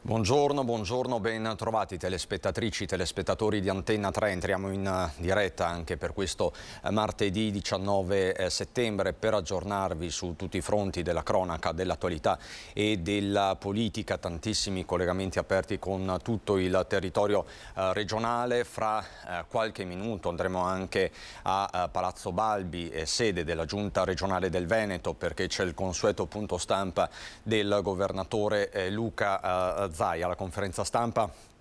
Buongiorno, ben trovati telespettatrici, telespettatori di Antenna 3. Entriamo in diretta anche per questo martedì 19 settembre per aggiornarvi su tutti i fronti della cronaca, dell'attualità e della politica. Tantissimi collegamenti aperti con tutto il territorio regionale. Fra qualche minuto andremo anche a Palazzo Balbi, sede della Giunta regionale del Veneto, perché c'è il consueto punto stampa del governatore Luca Zaia. La conferenza stampa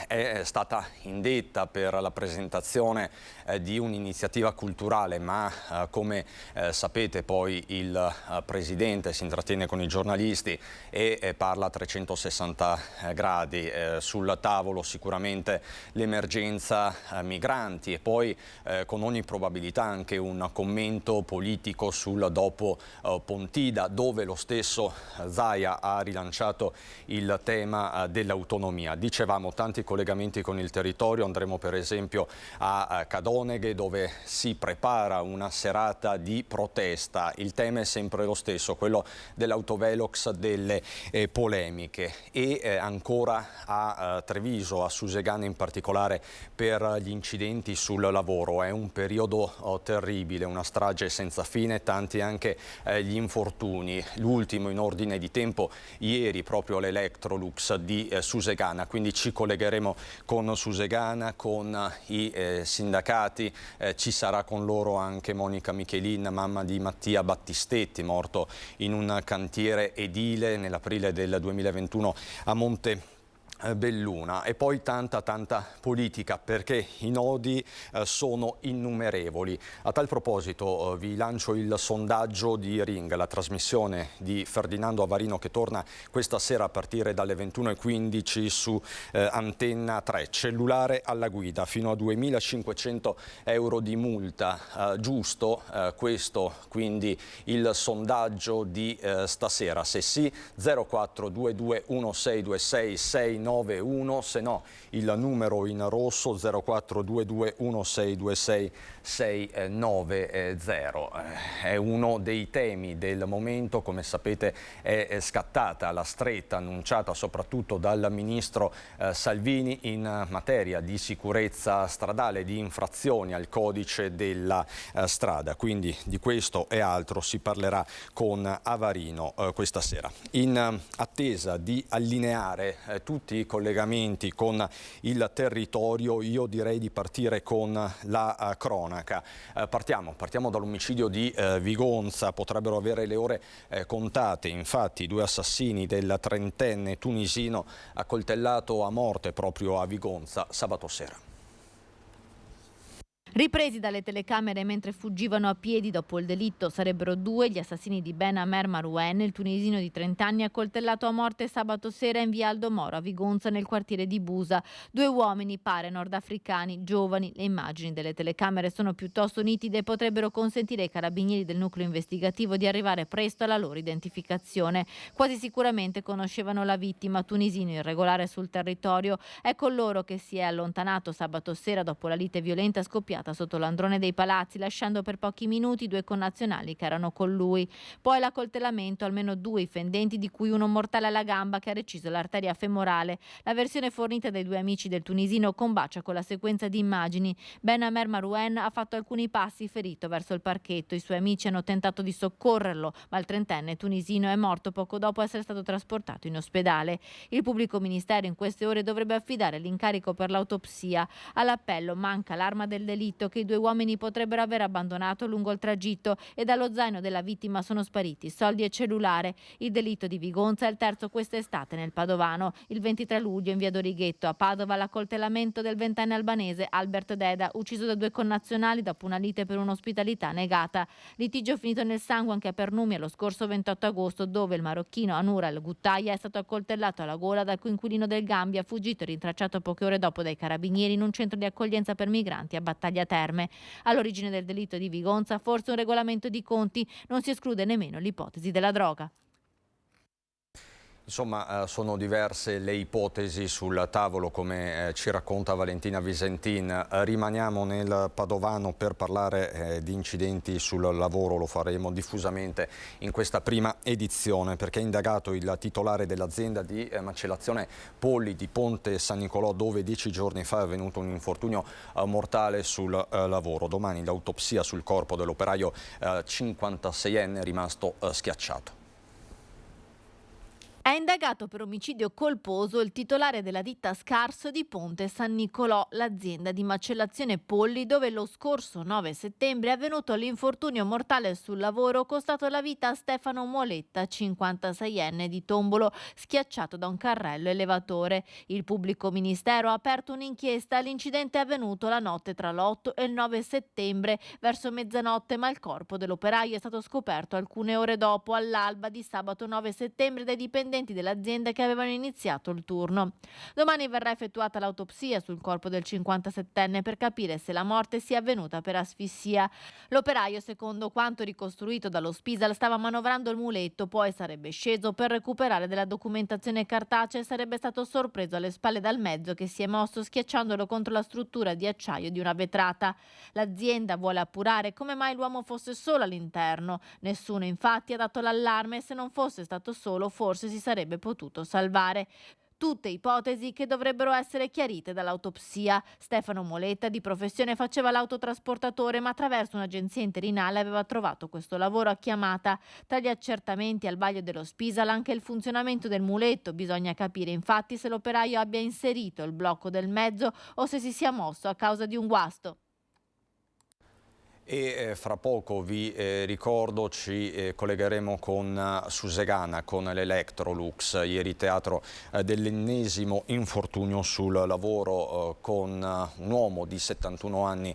è stata indetta per la presentazione di un'iniziativa culturale, ma come sapete poi il Presidente si intrattiene con i giornalisti e parla a 360 gradi. Sul tavolo sicuramente l'emergenza migranti e poi con ogni probabilità anche un commento politico sul dopo Pontida, dove lo stesso Zaia ha rilanciato il tema dell'autonomia. Dicevamo, tanti collegamenti con il territorio. Andremo per esempio a Cadoneghe, dove si prepara una serata di protesta. Il tema è sempre lo stesso, quello dell'autovelox, delle polemiche, e ancora a Treviso, a Susegana in particolare, per gli incidenti sul lavoro. È un periodo terribile, una strage senza fine, tanti anche gli infortuni. L'ultimo in ordine di tempo ieri proprio l'Electrolux di Susegana, quindi ci collegheremo con Susegana, con i sindacati. Ci sarà con loro anche Monica Michelin, mamma di Mattia Battistetti, morto in un cantiere edile nell'aprile del 2021 a Montebelluna. E poi tanta politica, perché i nodi sono innumerevoli. A tal proposito vi lancio il sondaggio di Ring, la trasmissione di Ferdinando Avarino che torna questa sera a partire dalle 21:15 su Antenna 3. Cellulare alla guida, fino a 2.500 euro di multa. Giusto questo quindi il sondaggio di stasera? Se sì, 0422 1626 691, se no il numero in rosso 0422 1626 690. È uno dei temi del momento. Come sapete è scattata la stretta annunciata soprattutto dal ministro Salvini in materia di sicurezza stradale, di infrazioni al codice della strada. Quindi di questo e altro si parlerà con Avarino questa sera. In attesa di allineare tutti i collegamenti con il territorio, io direi di partire con la cronaca. Partiamo dall'omicidio di Vigonza. Potrebbero avere le ore contate, infatti, due assassini del trentenne tunisino accoltellato a morte proprio a Vigonza sabato sera. Ripresi dalle telecamere mentre fuggivano a piedi dopo il delitto, sarebbero due gli assassini di Ben Amer Marouen, il tunisino di 30 anni accoltellato a morte sabato sera in via Aldo Moro a Vigonza, nel quartiere di Busa. Due uomini, pare nordafricani, giovani. Le immagini delle telecamere sono piuttosto nitide e potrebbero consentire ai carabinieri del nucleo investigativo di arrivare presto alla loro identificazione. Quasi sicuramente conoscevano la vittima, tunisino irregolare sul territorio. È con loro che si è allontanato sabato sera dopo la lite violenta scoppiata sotto l'androne dei Palazzi, lasciando per pochi minuti due connazionali che erano con lui. Poi l'accoltellamento, almeno due i fendenti, di cui uno mortale alla gamba che ha reciso l'arteria femorale. La versione fornita dai due amici del tunisino combacia con la sequenza di immagini. Ben Amer Marouen ha fatto alcuni passi ferito verso il parchetto. I suoi amici hanno tentato di soccorrerlo, ma il trentenne tunisino è morto poco dopo essere stato trasportato in ospedale. Il pubblico ministero in queste ore dovrebbe affidare l'incarico per l'autopsia. All'appello manca l'arma del delitto che i due uomini potrebbero aver abbandonato lungo il tragitto, e dallo zaino della vittima sono spariti soldi e cellulare. Il delitto di Vigonza è il terzo quest'estate nel Padovano. Il 23 luglio in via Dorighetto a Padova l'accoltellamento del ventenne albanese Albert Deda, ucciso da due connazionali dopo una lite per un'ospitalità negata. Litigio finito nel sangue anche a Pernumia lo scorso 28 agosto, dove il marocchino Anura El Guttaia è stato accoltellato alla gola dal coinquilino del Gambia, fuggito e rintracciato poche ore dopo dai carabinieri in un centro di accoglienza per migranti a Battaglia Terme. All'origine del delitto di Vigonza forse un regolamento di conti, non si esclude nemmeno l'ipotesi della droga. Insomma, sono diverse le ipotesi sul tavolo, come ci racconta Valentina Visentin. Rimaniamo nel Padovano per parlare di incidenti sul lavoro, lo faremo diffusamente in questa prima edizione, perché è indagato il titolare dell'azienda di macellazione polli di Ponte San Nicolò, dove 10 giorni fa è avvenuto un infortunio mortale sul lavoro. Domani l'autopsia sul corpo dell'operaio 56enne rimasto schiacciato. È indagato per omicidio colposo il titolare della ditta Scarso di Ponte San Nicolò, l'azienda di macellazione polli dove lo scorso 9 settembre è avvenuto l'infortunio mortale sul lavoro costato la vita a Stefano Moletta, 56enne di Tombolo, schiacciato da un carrello elevatore. Il pubblico ministero ha aperto un'inchiesta. L'incidente è avvenuto la notte tra l'8 e il 9 settembre verso mezzanotte, ma il corpo dell'operaio è stato scoperto alcune ore dopo, all'alba di sabato 9 settembre, dai dipendenti dell'azienda che avevano iniziato il turno. Domani verrà effettuata l'autopsia sul corpo del 57enne per capire se la morte sia avvenuta per asfissia. L'operaio, secondo quanto ricostruito dallo Spisal, stava manovrando il muletto, poi sarebbe sceso per recuperare della documentazione cartacea e sarebbe stato sorpreso alle spalle dal mezzo che si è mosso schiacciandolo contro la struttura di acciaio di una vetrata. L'azienda vuole appurare come mai l'uomo fosse solo all'interno. Nessuno infatti ha dato l'allarme e se non fosse stato solo forse si sarebbe potuto salvare. Tutte ipotesi che dovrebbero essere chiarite dall'autopsia. Stefano Moletta di professione faceva l'autotrasportatore, ma attraverso un'agenzia interinale aveva trovato questo lavoro a chiamata. Tra gli accertamenti al vaglio dello Spisal anche il funzionamento del muletto. Bisogna capire infatti se l'operaio abbia inserito il blocco del mezzo o se si sia mosso a causa di un guasto. E fra poco vi ricordo ci collegheremo con Susegana, con l'Electrolux, ieri teatro dell'ennesimo infortunio sul lavoro con un uomo di 71 anni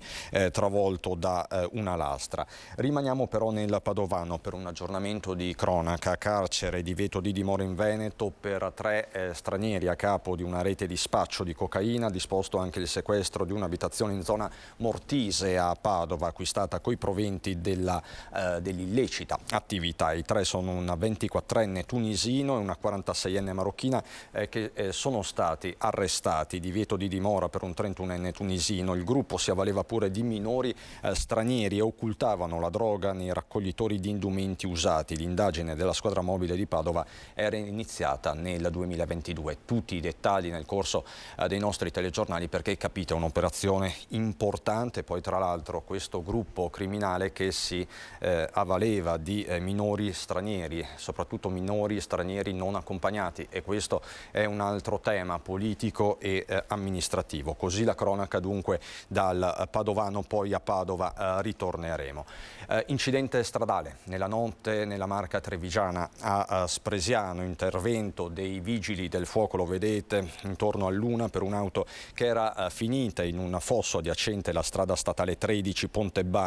travolto da una lastra. Rimaniamo però nel Padovano per un aggiornamento di cronaca. Carcere, divieto di dimora in Veneto per 3 stranieri a capo di una rete di spaccio di cocaina, disposto anche il sequestro di un'abitazione in zona Mortise a Padova, acquistata coi proventi dell'illecita attività. I 3 sono un 24enne tunisino e una 46enne marocchina che sono stati arrestati. Divieto di dimora per un 31enne tunisino. Il gruppo si avvaleva pure di minori stranieri e occultavano la droga nei raccoglitori di indumenti usati. L'indagine della squadra mobile di Padova era iniziata nel 2022. Tutti i dettagli nel corso dei nostri telegiornali, perché capite, è un'operazione importante. Poi tra l'altro questo gruppo criminale che si avvaleva di minori stranieri, soprattutto minori stranieri non accompagnati, e questo è un altro tema politico e amministrativo. Così la cronaca, dunque dal Padovano poi a Padova ritorneremo. Incidente stradale nella notte nella Marca Trevigiana a Spresiano, intervento dei vigili del fuoco, lo vedete, intorno all'1 per un'auto che era finita in un fosso adiacente alla strada statale 13 Pontebana.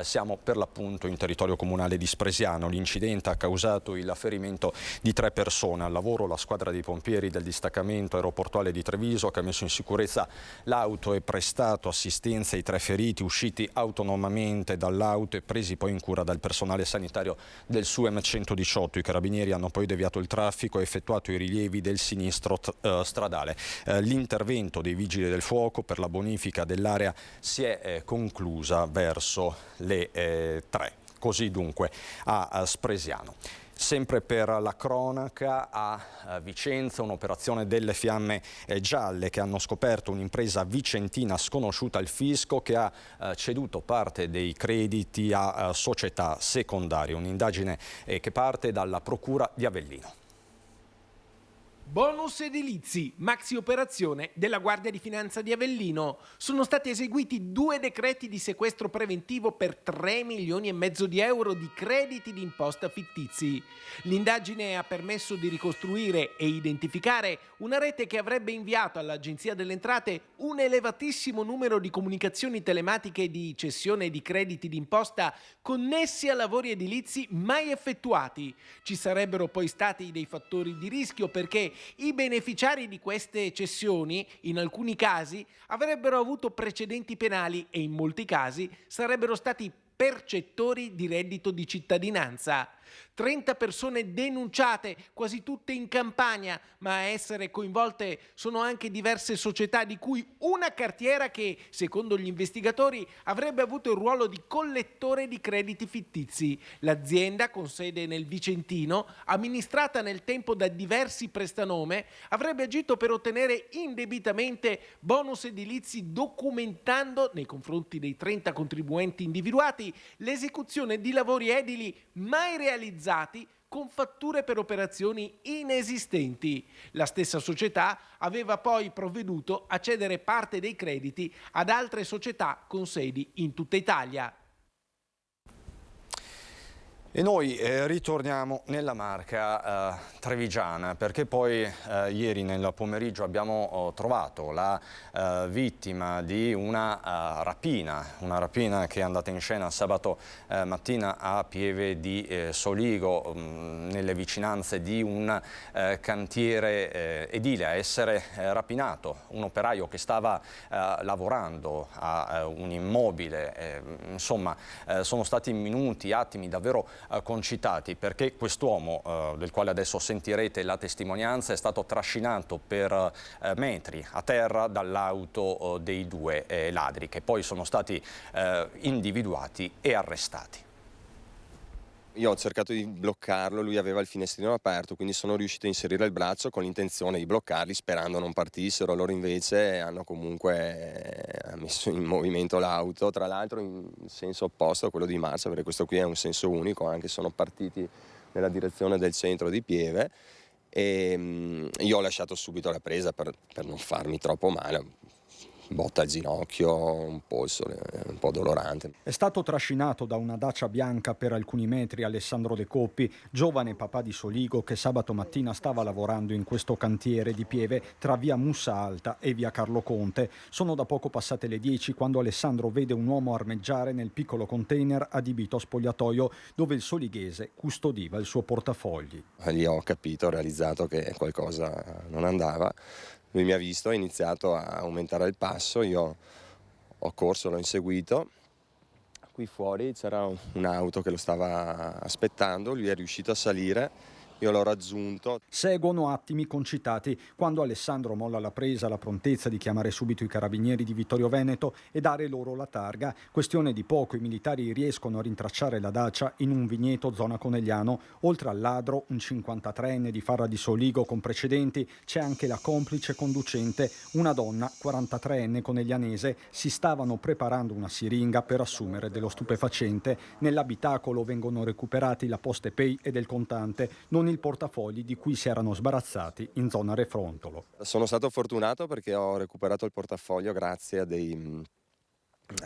Siamo per l'appunto in territorio comunale di Spresiano. L'incidente ha causato il ferimento di 3 persone. Al lavoro la squadra dei pompieri del distaccamento aeroportuale di Treviso, che ha messo in sicurezza l'auto e prestato assistenza ai 3 feriti usciti autonomamente dall'auto e presi poi in cura dal personale sanitario del SUEM 118. I carabinieri hanno poi deviato il traffico e effettuato i rilievi del sinistro stradale. L'intervento dei vigili del fuoco per la bonifica dell'area si è conclusa verso le 3. Così dunque a Spresiano. Sempre per la cronaca, a Vicenza, un'operazione delle Fiamme Gialle che hanno scoperto un'impresa vicentina sconosciuta al fisco che ha ceduto parte dei crediti a società secondarie. Un'indagine che parte dalla Procura di Avellino. Bonus edilizi, maxi operazione della Guardia di Finanza di Avellino. Sono stati eseguiti 2 decreti di sequestro preventivo per 3,5 milioni di euro di crediti d'imposta fittizi. L'indagine ha permesso di ricostruire e identificare una rete che avrebbe inviato all'Agenzia delle Entrate un elevatissimo numero di comunicazioni telematiche di cessione di crediti d'imposta connessi a lavori edilizi mai effettuati. Ci sarebbero poi stati dei fattori di rischio perché i beneficiari di queste cessioni, in alcuni casi, avrebbero avuto precedenti penali e in molti casi sarebbero stati percettori di reddito di cittadinanza. 30 persone denunciate, quasi tutte in Campania, ma a essere coinvolte sono anche diverse società, di cui una cartiera che, secondo gli investigatori, avrebbe avuto il ruolo di collettore di crediti fittizi. L'azienda, con sede nel Vicentino, amministrata nel tempo da diversi prestanome, avrebbe agito per ottenere indebitamente bonus edilizi, documentando nei confronti dei 30 contribuenti individuati l'esecuzione di lavori edili mai realizzati con fatture per operazioni inesistenti. La stessa società aveva poi provveduto a cedere parte dei crediti ad altre società con sedi in tutta Italia. E noi ritorniamo nella Marca trevigiana, perché poi ieri nel pomeriggio abbiamo trovato la vittima di una rapina che è andata in scena sabato mattina a Pieve di Soligo, nelle vicinanze di un cantiere edile. A essere rapinato un operaio che stava lavorando a un immobile. Insomma, sono stati minuti, attimi davvero concitati, perché quest'uomo, del quale adesso sentirete la testimonianza, è stato trascinato per metri a terra dall'auto dei due ladri, che poi sono stati individuati e arrestati. Io ho cercato di bloccarlo, lui aveva il finestrino aperto, quindi sono riuscito a inserire il braccio con l'intenzione di bloccarli, sperando non partissero. Loro invece hanno comunque messo in movimento l'auto, tra l'altro in senso opposto a quello di marcia, perché questo qui è un senso unico, anche sono partiti nella direzione del centro di Pieve, e io ho lasciato subito la presa per non farmi troppo male. Botta al ginocchio, un polso un po' dolorante. È stato trascinato da una Dacia bianca per alcuni metri Alessandro De Coppi, giovane papà di Soligo che sabato mattina stava lavorando in questo cantiere di Pieve tra via Mussa Alta e via Carlo Conte. Sono da poco passate le 10 quando Alessandro vede un uomo armeggiare nel piccolo container adibito a spogliatoio dove il solighese custodiva il suo portafogli. Lì ho capito, ho realizzato che qualcosa non andava. Lui mi ha visto, ha iniziato a aumentare il passo, io ho corso, l'ho inseguito. Qui fuori c'era un'auto che lo stava aspettando, lui è riuscito a salire, io l'ho raggiunto. Seguono attimi concitati quando Alessandro molla la presa, la prontezza di chiamare subito i carabinieri di Vittorio Veneto e dare loro la targa. Questione di poco, i militari riescono a rintracciare la Dacia in un vigneto zona Conegliano. Oltre al ladro, un 53enne di Farra di Soligo con precedenti, c'è anche la complice conducente, una donna 43enne coneglianese. Si stavano preparando una siringa per assumere dello stupefacente. Nell'abitacolo vengono recuperati la Poste Pay e del contante, non il portafogli di cui si erano sbarazzati in zona Refrontolo. Sono stato fortunato perché ho recuperato il portafoglio grazie a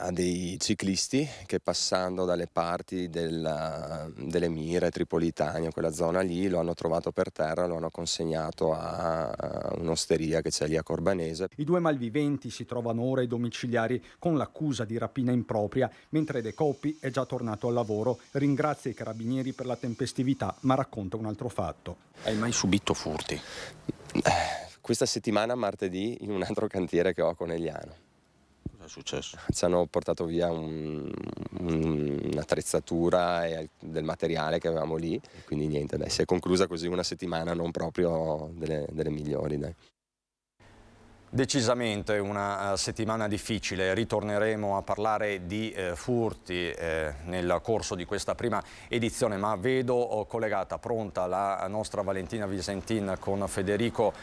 dei ciclisti che, passando dalle parti delle Mire, Tripolitania, quella zona lì, lo hanno trovato per terra, lo hanno consegnato a un'osteria che c'è lì a Corbanese. I due malviventi si trovano ora ai domiciliari con l'accusa di rapina impropria, mentre De Coppi è già tornato al lavoro. Ringrazia i carabinieri per la tempestività, ma racconta un altro fatto. Hai mai subito furti? Questa settimana, martedì, in un altro cantiere che ho a Conegliano. Cosa è successo? Ci hanno portato via un'attrezzatura e del materiale che avevamo lì, quindi niente, dai, si è conclusa così una settimana non proprio delle migliori, dai. Decisamente una settimana difficile, ritorneremo a parlare di furti nel corso di questa prima edizione, ma vedo collegata, pronta la nostra Valentina Visentin con Federico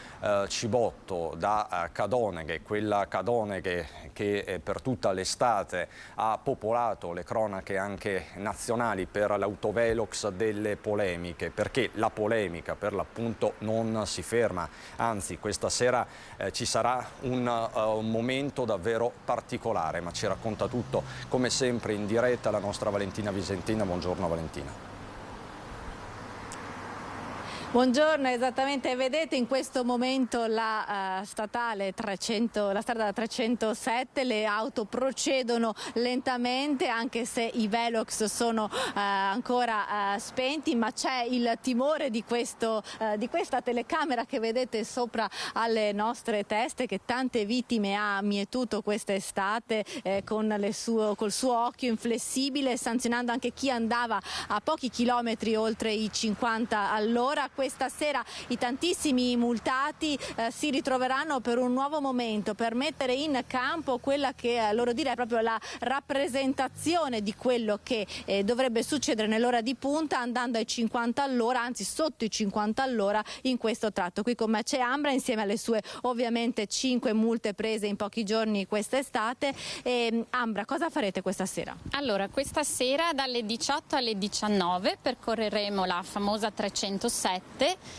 Cibotto da Cadoneghe, quella Cadoneghe che per tutta l'estate ha popolato le cronache anche nazionali per l'autovelox delle polemiche, perché la polemica per l'appunto non si ferma, anzi questa sera ci sarà un momento davvero particolare, ma ci racconta tutto come sempre in diretta la nostra Valentina Visentina. Buongiorno Valentina. Buongiorno, esattamente, vedete in questo momento la strada 307, le auto procedono lentamente anche se i velox sono ancora spenti, ma c'è il timore di questa telecamera che vedete sopra alle nostre teste, che tante vittime ha mietuto quest'estate col suo occhio inflessibile, sanzionando anche chi andava a pochi chilometri oltre i 50 all'ora. Questa sera i tantissimi multati si ritroveranno per un nuovo momento, per mettere in campo quella che a loro dire è proprio la rappresentazione di quello che dovrebbe succedere nell'ora di punta, andando ai 50 all'ora, anzi sotto i 50 all'ora in questo tratto. Qui con me c'è Ambra insieme alle sue ovviamente 5 multe prese in pochi giorni quest'estate. Ambra, cosa farete questa sera? Allora, questa sera dalle 18 alle 19 percorreremo la famosa 307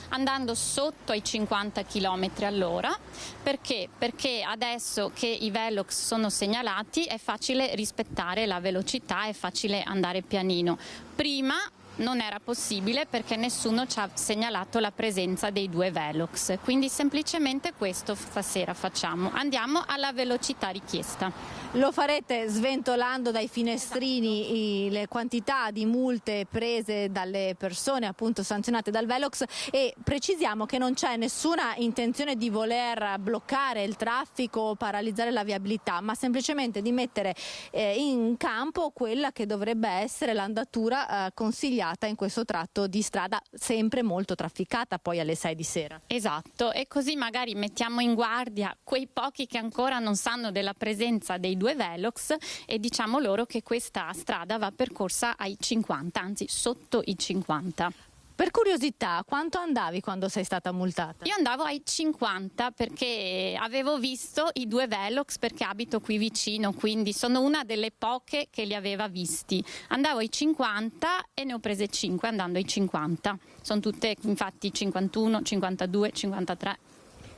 andando sotto ai 50 km all'ora. Perché? Perché adesso che i velox sono segnalati è facile rispettare la velocità, è facile andare pianino. Prima non era possibile perché nessuno ci ha segnalato la presenza dei 2 velox, quindi semplicemente questo stasera facciamo, andiamo alla velocità richiesta. Lo farete sventolando dai finestrini le quantità di multe prese dalle persone appunto sanzionate dal velox, e precisiamo che non c'è nessuna intenzione di voler bloccare il traffico o paralizzare la viabilità, ma semplicemente di mettere in campo quella che dovrebbe essere l'andatura consigliata in questo tratto di strada sempre molto trafficata poi alle 6 di sera. Esatto, e così magari mettiamo in guardia quei pochi che ancora non sanno della presenza dei 2 velox e diciamo loro che questa strada va percorsa ai 50, anzi sotto i 50. Per curiosità, quanto andavi quando sei stata multata? Io andavo ai 50 perché avevo visto i 2 velox, perché abito qui vicino, quindi sono una delle poche che li aveva visti. Andavo ai 50 e ne ho prese 5 andando ai 50. Sono tutte infatti 51, 52, 53.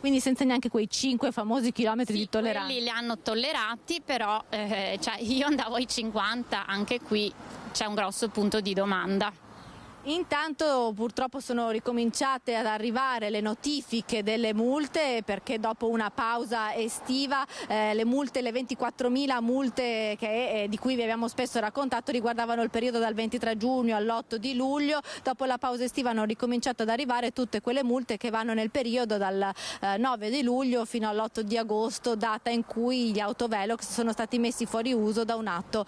Quindi senza neanche quei 5 famosi chilometri di tolleranza. Quelli li hanno tollerati, però io andavo ai 50, anche qui c'è un grosso punto di domanda. Intanto purtroppo sono ricominciate ad arrivare le notifiche delle multe, perché dopo una pausa estiva le 24.000 multe di cui vi abbiamo spesso raccontato riguardavano il periodo dal 23 giugno all'8 di luglio. Dopo la pausa estiva hanno ricominciato ad arrivare tutte quelle multe che vanno nel periodo dal 9 di luglio fino all'8 di agosto, data in cui gli autovelox sono stati messi fuori uso da un atto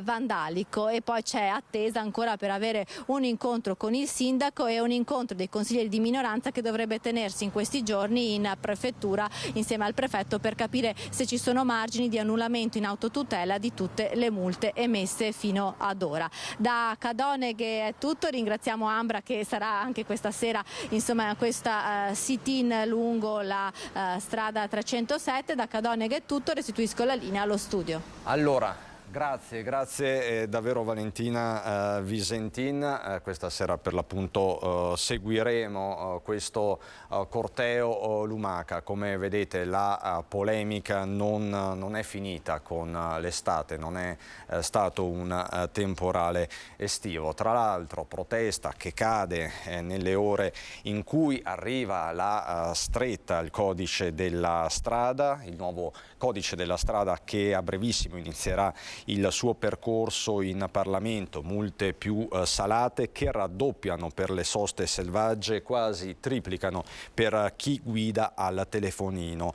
vandalico. E poi c'è attesa ancora per avere un incontro con il sindaco e un incontro dei consiglieri di minoranza che dovrebbe tenersi in questi giorni in prefettura insieme al prefetto, per capire se ci sono margini di annullamento in autotutela di tutte le multe emesse fino ad ora. Da Cadoneghe è tutto, ringraziamo Ambra che sarà anche questa sera insomma questa sit-in lungo la strada 307. Da Cadoneghe è tutto, restituisco la linea allo studio. Allora, grazie davvero Valentina Visentin. Questa sera per l'appunto seguiremo questo corteo lumaca. Come vedete la polemica non è finita con l'estate, non è stato un temporale estivo. Tra l'altro protesta che cade nelle ore in cui arriva la stretta, il codice della strada, il nuovo codice della strada che a brevissimo inizierà il suo percorso in Parlamento. Multe più salate che raddoppiano per le soste selvagge, quasi triplicano per chi guida al telefonino.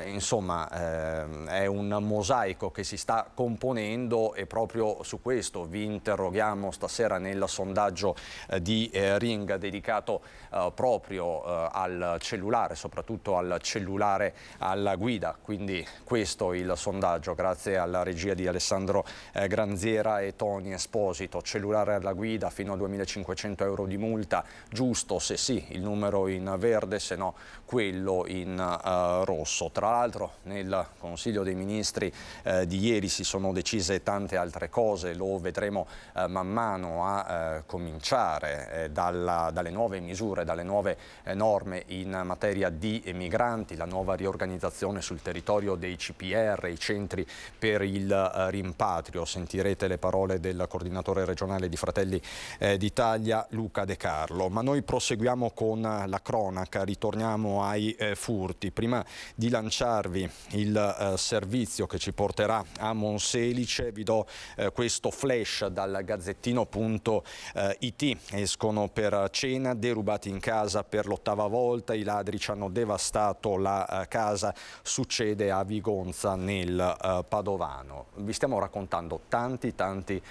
Insomma è un mosaico che si sta componendo e proprio su questo vi interroghiamo stasera nel sondaggio di Ring dedicato proprio al cellulare, soprattutto al cellulare alla guida. Quindi questo il sondaggio, grazie alla regia di Alessandro Granziera e Tony Esposito. Cellulare alla guida fino a 2.500 euro di multa, giusto se sì il numero in verde, se no quello in rosso. Tra l'altro nel Consiglio dei Ministri di ieri si sono decise tante altre cose, lo vedremo man mano a cominciare dalle nuove misure, dalle nuove norme in materia di migranti, la nuova riorganizzazione sul territorio dei CPR, i centri per il rimpatrio, rimpatrio. Sentirete le parole del coordinatore regionale di Fratelli d'Italia, Luca De Carlo. Ma noi proseguiamo con la cronaca, ritorniamo ai furti. Prima di lanciarvi il servizio che ci porterà a Monselice, vi do questo flash dal Gazzettino.it. Escono per cena, derubati in casa per l'8ª volta, i ladri ci hanno devastato la casa, succede a Vigonza nel Padovano. Vi stiamo raccontando tanti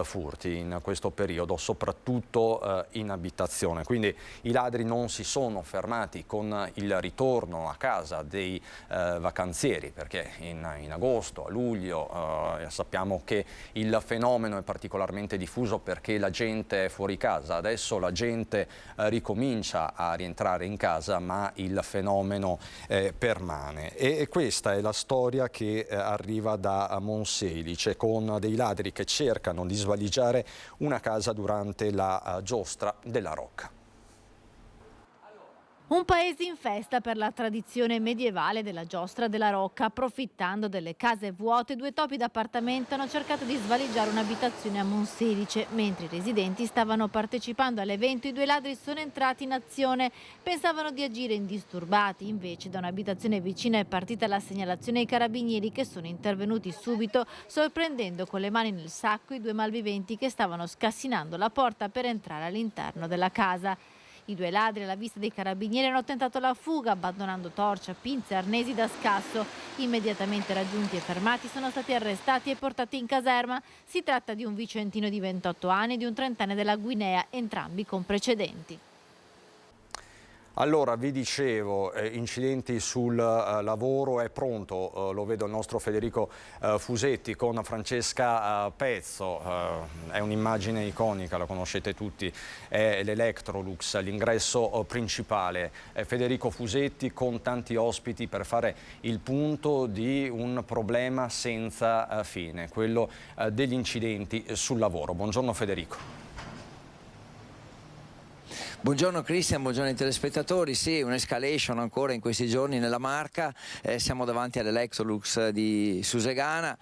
furti in questo periodo, soprattutto in abitazione, quindi i ladri non si sono fermati con il ritorno a casa dei vacanzieri, perché in agosto, a luglio sappiamo che il fenomeno è particolarmente diffuso perché la gente è fuori casa. Adesso la gente ricomincia a rientrare in casa, ma il fenomeno permane. E questa è la storia che arriva da Monselice, con dei ladri che cercano di svaligiare una casa durante la giostra della Rocca. Un paese in festa per la tradizione medievale della giostra della Rocca. Approfittando delle case vuote, 2 topi d'appartamento hanno cercato di svaligiare un'abitazione a Monselice. Mentre i residenti stavano partecipando all'evento, i 2 ladri sono entrati in azione. Pensavano di agire indisturbati, invece da un'abitazione vicina è partita la segnalazione ai carabinieri, che sono intervenuti subito, sorprendendo con le mani nel sacco i 2 malviventi che stavano scassinando la porta per entrare all'interno della casa. I 2 ladri, alla vista dei carabinieri, hanno tentato la fuga abbandonando torcia, pinze e arnesi da scasso. Immediatamente raggiunti e fermati, sono stati arrestati e portati in caserma. Si tratta di un vicentino di 28 anni e di un 30enne della Guinea, entrambi con precedenti. Allora, vi dicevo, incidenti sul lavoro, è pronto, lo vedo il nostro Federico Fusetti con Francesca Pezzo, è un'immagine iconica, la conoscete tutti, è l'Electrolux, l'ingresso principale. Federico Fusetti con tanti ospiti per fare il punto di un problema senza fine, quello degli incidenti sul lavoro. Buongiorno Federico. Buongiorno Cristian, buongiorno ai telespettatori. Sì, un'escalation ancora in questi giorni nella Marca, siamo davanti all'Electrolux di Susegana,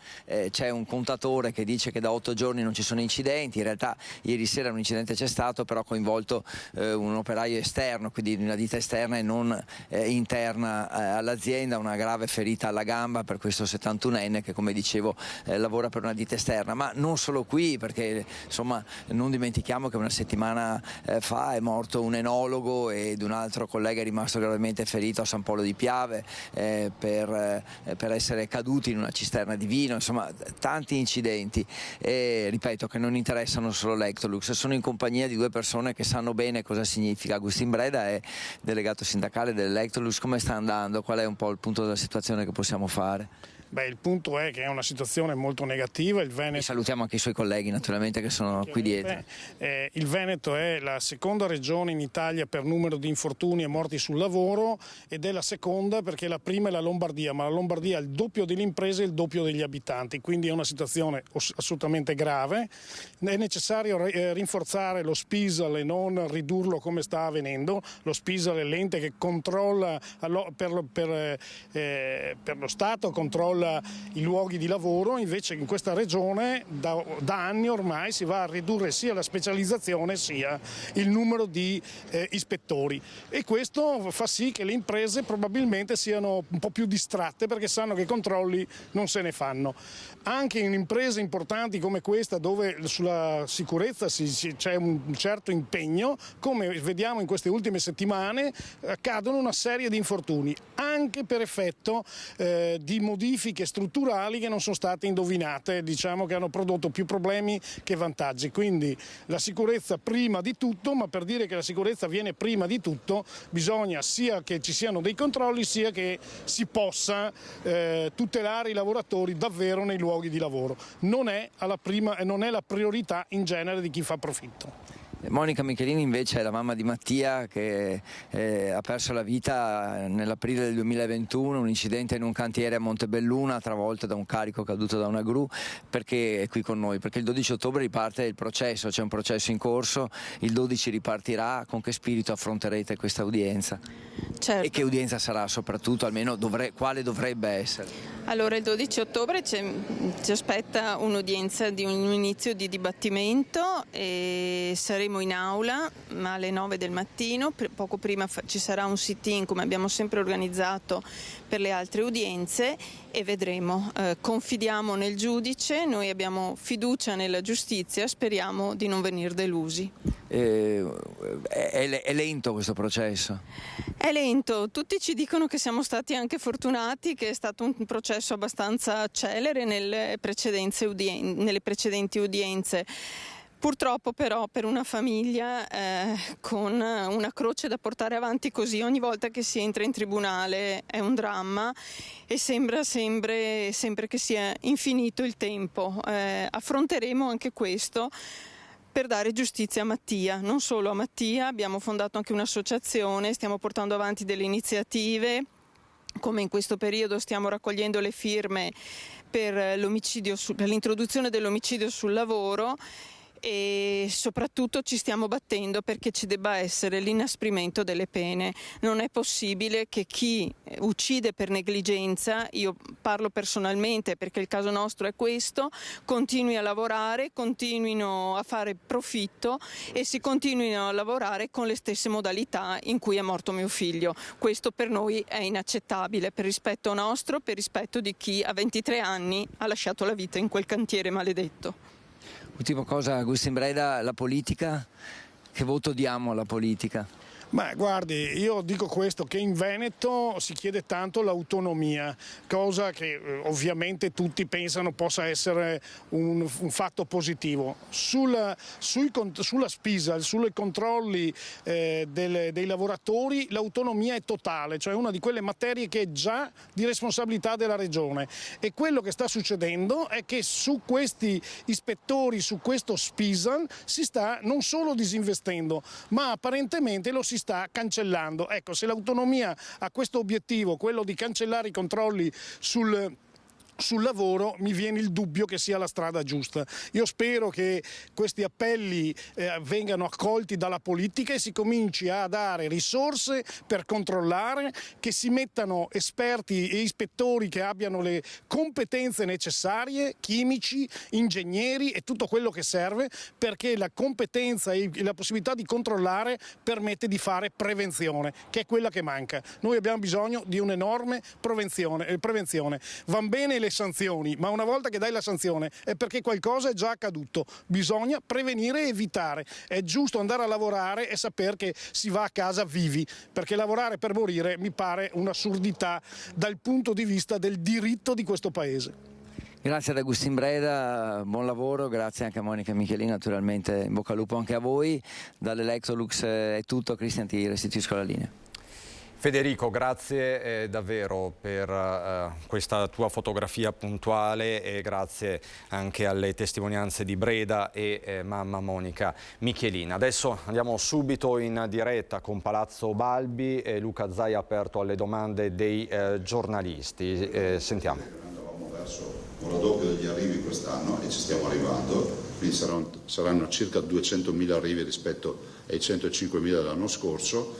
c'è un contatore che dice che da 8 giorni non ci sono incidenti. In realtà ieri sera un incidente c'è stato, però ha coinvolto un operaio esterno, quindi una ditta esterna e non interna all'azienda, una grave ferita alla gamba per questo 71enne che, come dicevo, lavora per una ditta esterna. Ma non solo qui, perché insomma non dimentichiamo che una settimana fa è morto un enologo ed un altro collega è rimasto gravemente ferito a San Polo di Piave per essere caduti in una cisterna di vino. Insomma, tanti incidenti, e ripeto che non interessano solo l'Electrolux. Sono in compagnia di 2 persone che sanno bene cosa significa. Agustin Breda è delegato sindacale dell'Electrolux. Come sta andando? Qual è un po' il punto della situazione che possiamo fare? Beh, il punto è che è una situazione molto negativa. Il Veneto... E salutiamo anche i suoi colleghi naturalmente che sono qui dietro. Il Veneto è la seconda regione in Italia per numero di infortuni e morti sul lavoro, ed è la seconda perché la prima è la Lombardia, ma la Lombardia ha il doppio delle imprese e il doppio degli abitanti, quindi è una situazione assolutamente grave. È necessario rinforzare lo SPISAL e non ridurlo come sta avvenendo. Lo SPISAL è l'ente che controlla per lo Stato, controlla i luoghi di lavoro. Invece in questa regione da anni ormai si va a ridurre sia la specializzazione sia il numero di ispettori, e questo fa sì che le imprese probabilmente siano un po' più distratte perché sanno che i controlli non se ne fanno. Anche in imprese importanti come questa, dove sulla sicurezza c'è un certo impegno, come vediamo in queste ultime settimane, accadono una serie di infortuni, anche per effetto di modifiche strutturali che non sono state indovinate, diciamo che hanno prodotto più problemi che vantaggi. Quindi la sicurezza prima di tutto, ma per dire che la sicurezza viene prima di tutto bisogna sia che ci siano dei controlli sia che si possa tutelare i lavoratori davvero nei luoghi di lavoro. Non è la priorità in genere di chi fa profitto. Monica Michelini invece è la mamma di Mattia, che ha perso la vita nell'aprile del 2021, un incidente in un cantiere a Montebelluna, travolto da un carico caduto da una gru. Perché è qui con noi? Perché il 12 ottobre riparte il processo, c'è un processo in corso, il 12 ripartirà. Con che spirito affronterete questa udienza? Certo. E che udienza sarà soprattutto, almeno quale dovrebbe essere? Allora, il 12 ottobre ci aspetta un'udienza di un inizio di dibattimento e saremo in aula alle 9 del mattino, poco prima ci sarà un sit-in come abbiamo sempre organizzato per le altre udienze e vedremo. Confidiamo nel giudice, noi abbiamo fiducia nella giustizia, speriamo di non venire delusi. È lento questo processo? È lento, tutti ci dicono che siamo stati anche fortunati, che è stato un processo abbastanza celere nelle precedenti udienze. Purtroppo però per una famiglia con una croce da portare avanti così ogni volta che si entra in tribunale è un dramma e sembra sempre che sia infinito il tempo. Affronteremo anche questo per dare giustizia a Mattia, non solo a Mattia, abbiamo fondato anche un'associazione, stiamo portando avanti delle iniziative, come in questo periodo stiamo raccogliendo le firme per l'introduzione dell'omicidio sul lavoro e soprattutto ci stiamo battendo perché ci debba essere l'inasprimento delle pene. Non è possibile che chi uccide per negligenza, io parlo personalmente perché il caso nostro è questo, continui a lavorare, continuino a fare profitto e si continuino a lavorare con le stesse modalità in cui è morto mio figlio. Questo per noi è inaccettabile, per rispetto nostro, per rispetto di chi a 23 anni ha lasciato la vita in quel cantiere maledetto. Ultima cosa, Agustin Breda, la politica, che voto diamo alla politica? Ma guardi, io dico questo, che in Veneto si chiede tanto l'autonomia, cosa che ovviamente tutti pensano possa essere un fatto positivo. Sulla spesa, sui controlli dei lavoratori, l'autonomia è totale, cioè una di quelle materie che è già di responsabilità della Regione. E quello che sta succedendo è che su questi ispettori, su questo Spisan, si sta non solo disinvestendo, ma apparentemente lo si sta cancellando. Ecco, se l'autonomia ha questo obiettivo, quello di cancellare i controlli sul lavoro, mi viene il dubbio che sia la strada giusta. Io spero che questi appelli vengano accolti dalla politica e si cominci a dare risorse per controllare, che si mettano esperti e ispettori che abbiano le competenze necessarie, chimici, ingegneri e tutto quello che serve, perché la competenza e la possibilità di controllare permette di fare prevenzione, che è quella che manca. Noi abbiamo bisogno di un'enorme prevenzione. Van bene le sanzioni, ma una volta che dai la sanzione è perché qualcosa è già accaduto. Bisogna prevenire e evitare. È giusto andare a lavorare e sapere che si va a casa vivi, perché lavorare per morire mi pare un'assurdità dal punto di vista del diritto di questo Paese. Grazie ad Agustin Breda, buon lavoro, grazie anche a Monica Michelini, naturalmente in bocca al lupo anche a voi. Dall'Electrolux è tutto, Cristian ti restituisco la linea. Federico, grazie davvero per questa tua fotografia puntuale e grazie anche alle testimonianze di Breda e mamma Monica Michelina. Adesso andiamo subito in diretta con Palazzo Balbi e Luca Zai ha aperto alle domande dei giornalisti. Sentiamo. Andavamo verso un raddoppio degli arrivi quest'anno e ci stiamo arrivando, quindi saranno circa 200.000 arrivi rispetto ai 105.000 dell'anno scorso,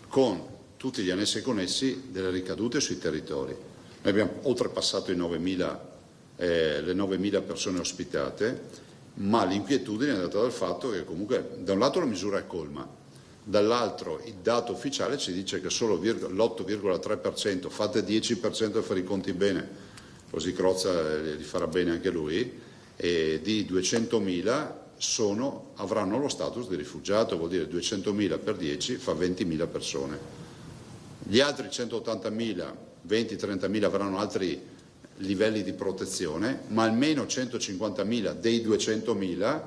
con tutti gli annessi connessi delle ricadute sui territori. Noi abbiamo oltrepassato le 9.000 persone ospitate, ma l'inquietudine è data dal fatto che comunque da un lato la misura è colma, dall'altro il dato ufficiale ci dice che solo l'8,3%, fate 10% per fare i conti bene, così Crozza li farà bene anche lui, e di 200.000 avranno lo status di rifugiato, vuol dire 200.000 per 10 fa 20.000 persone. Gli altri 180.000, 20-30.000 avranno altri livelli di protezione, ma almeno 150.000 dei 200.000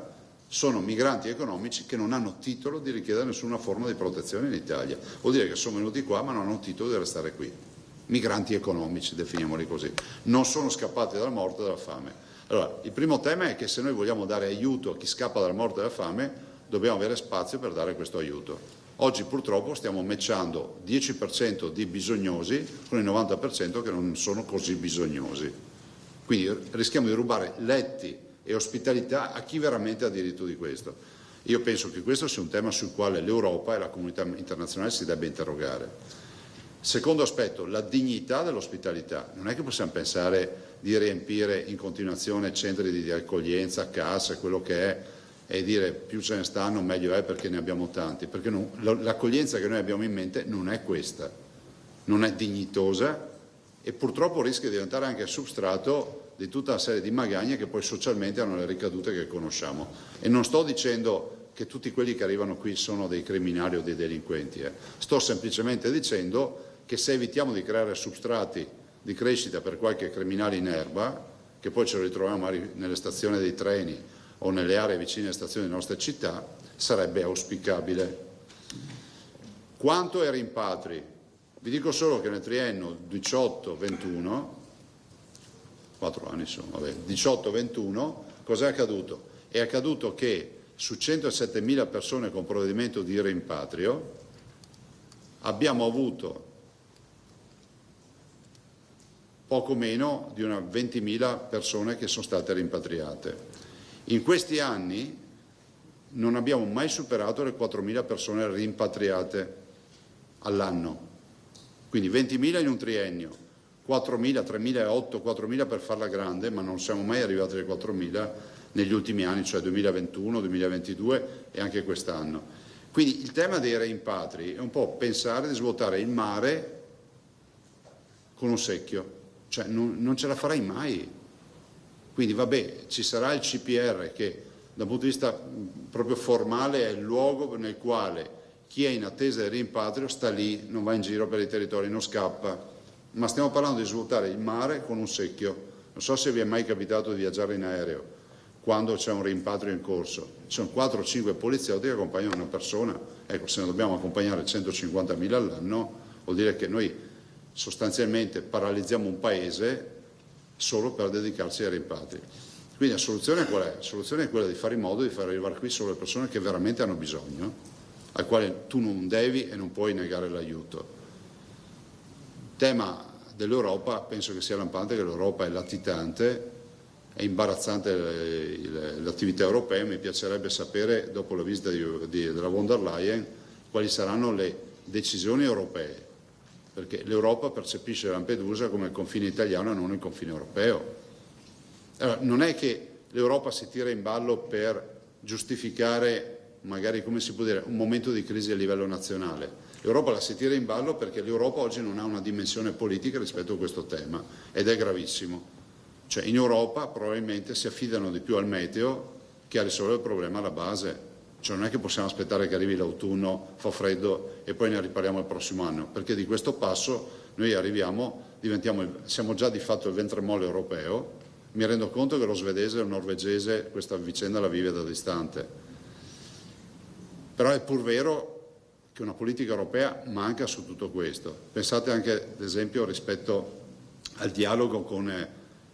sono migranti economici che non hanno titolo di richiedere nessuna forma di protezione in Italia. Vuol dire che sono venuti qua ma non hanno titolo di restare qui. Migranti economici, definiamoli così. Non sono scappati dalla morte e dalla fame. Allora, il primo tema è che se noi vogliamo dare aiuto a chi scappa dalla morte e dalla fame, dobbiamo avere spazio per dare questo aiuto. Oggi purtroppo stiamo matchando 10% di bisognosi con il 90% che non sono così bisognosi. Quindi rischiamo di rubare letti e ospitalità a chi veramente ha diritto di questo. Io penso che questo sia un tema sul quale l'Europa e la comunità internazionale si debba interrogare. Secondo aspetto, la dignità dell'ospitalità. Non è che possiamo pensare di riempire in continuazione centri di accoglienza, case, quello che è, e dire più ce ne stanno meglio è perché ne abbiamo tanti, perché l'accoglienza che noi abbiamo in mente non è questa, non è dignitosa e purtroppo rischia di diventare anche substrato di tutta una serie di magagne che poi socialmente hanno le ricadute che conosciamo. E non sto dicendo che tutti quelli che arrivano qui sono dei criminali o dei delinquenti, sto semplicemente dicendo che se evitiamo di creare substrati di crescita per qualche criminale in erba, che poi ce lo ritroviamo magari nelle stazioni dei treni o nelle aree vicine alle stazioni delle nostre città, sarebbe auspicabile. Quanto ai rimpatri? Vi dico solo che nel triennio 18-21, 4 anni sono, 18-21, cos'è accaduto? È accaduto che su 107.000 persone con provvedimento di rimpatrio abbiamo avuto poco meno di una 20.000 persone che sono state rimpatriate. In questi anni non abbiamo mai superato le 4.000 persone rimpatriate all'anno, quindi 20.000 in un triennio, 4.000, 3.800, 4.000 per farla grande, ma non siamo mai arrivati alle 4.000 negli ultimi anni, cioè 2021, 2022 e anche quest'anno. Quindi il tema dei rimpatri è un po' pensare di svuotare il mare con un secchio, cioè non ce la farai mai. Quindi vabbè, ci sarà il CPR che dal punto di vista proprio formale è il luogo nel quale chi è in attesa del rimpatrio sta lì, non va in giro per i territori, non scappa, ma stiamo parlando di svuotare il mare con un secchio. Non so se vi è mai capitato di viaggiare in aereo quando c'è un rimpatrio in corso, ci sono 4 o 5 poliziotti che accompagnano una persona. Ecco, se ne dobbiamo accompagnare 150.000 all'anno vuol dire che noi sostanzialmente paralizziamo un paese solo per dedicarsi ai rimpatri. Quindi la soluzione qual è? La soluzione è quella di fare in modo di far arrivare qui solo le persone che veramente hanno bisogno, al quale tu non devi e non puoi negare l'aiuto. Il tema dell'Europa, penso che sia lampante che l'Europa è latitante, è imbarazzante l'attività europea. Mi piacerebbe sapere, dopo la visita della von der Leyen, quali saranno le decisioni europee, perché l'Europa percepisce Lampedusa come il confine italiano e non il confine europeo. Allora, non è che l'Europa si tira in ballo per giustificare, magari, come si può dire, un momento di crisi a livello nazionale. L'Europa la si tira in ballo perché l'Europa oggi non ha una dimensione politica rispetto a questo tema ed è gravissimo. Cioè in Europa probabilmente si affidano di più al meteo che a risolvere il problema alla base. Cioè non è che possiamo aspettare che arrivi l'autunno, fa freddo e poi ne ripariamo il prossimo anno, perché di questo passo noi arriviamo, siamo già di fatto il ventre molle europeo. Mi rendo conto che lo svedese e il norvegese questa vicenda la vive da distante, però è pur vero che una politica europea manca su tutto questo. Pensate anche ad esempio rispetto al dialogo con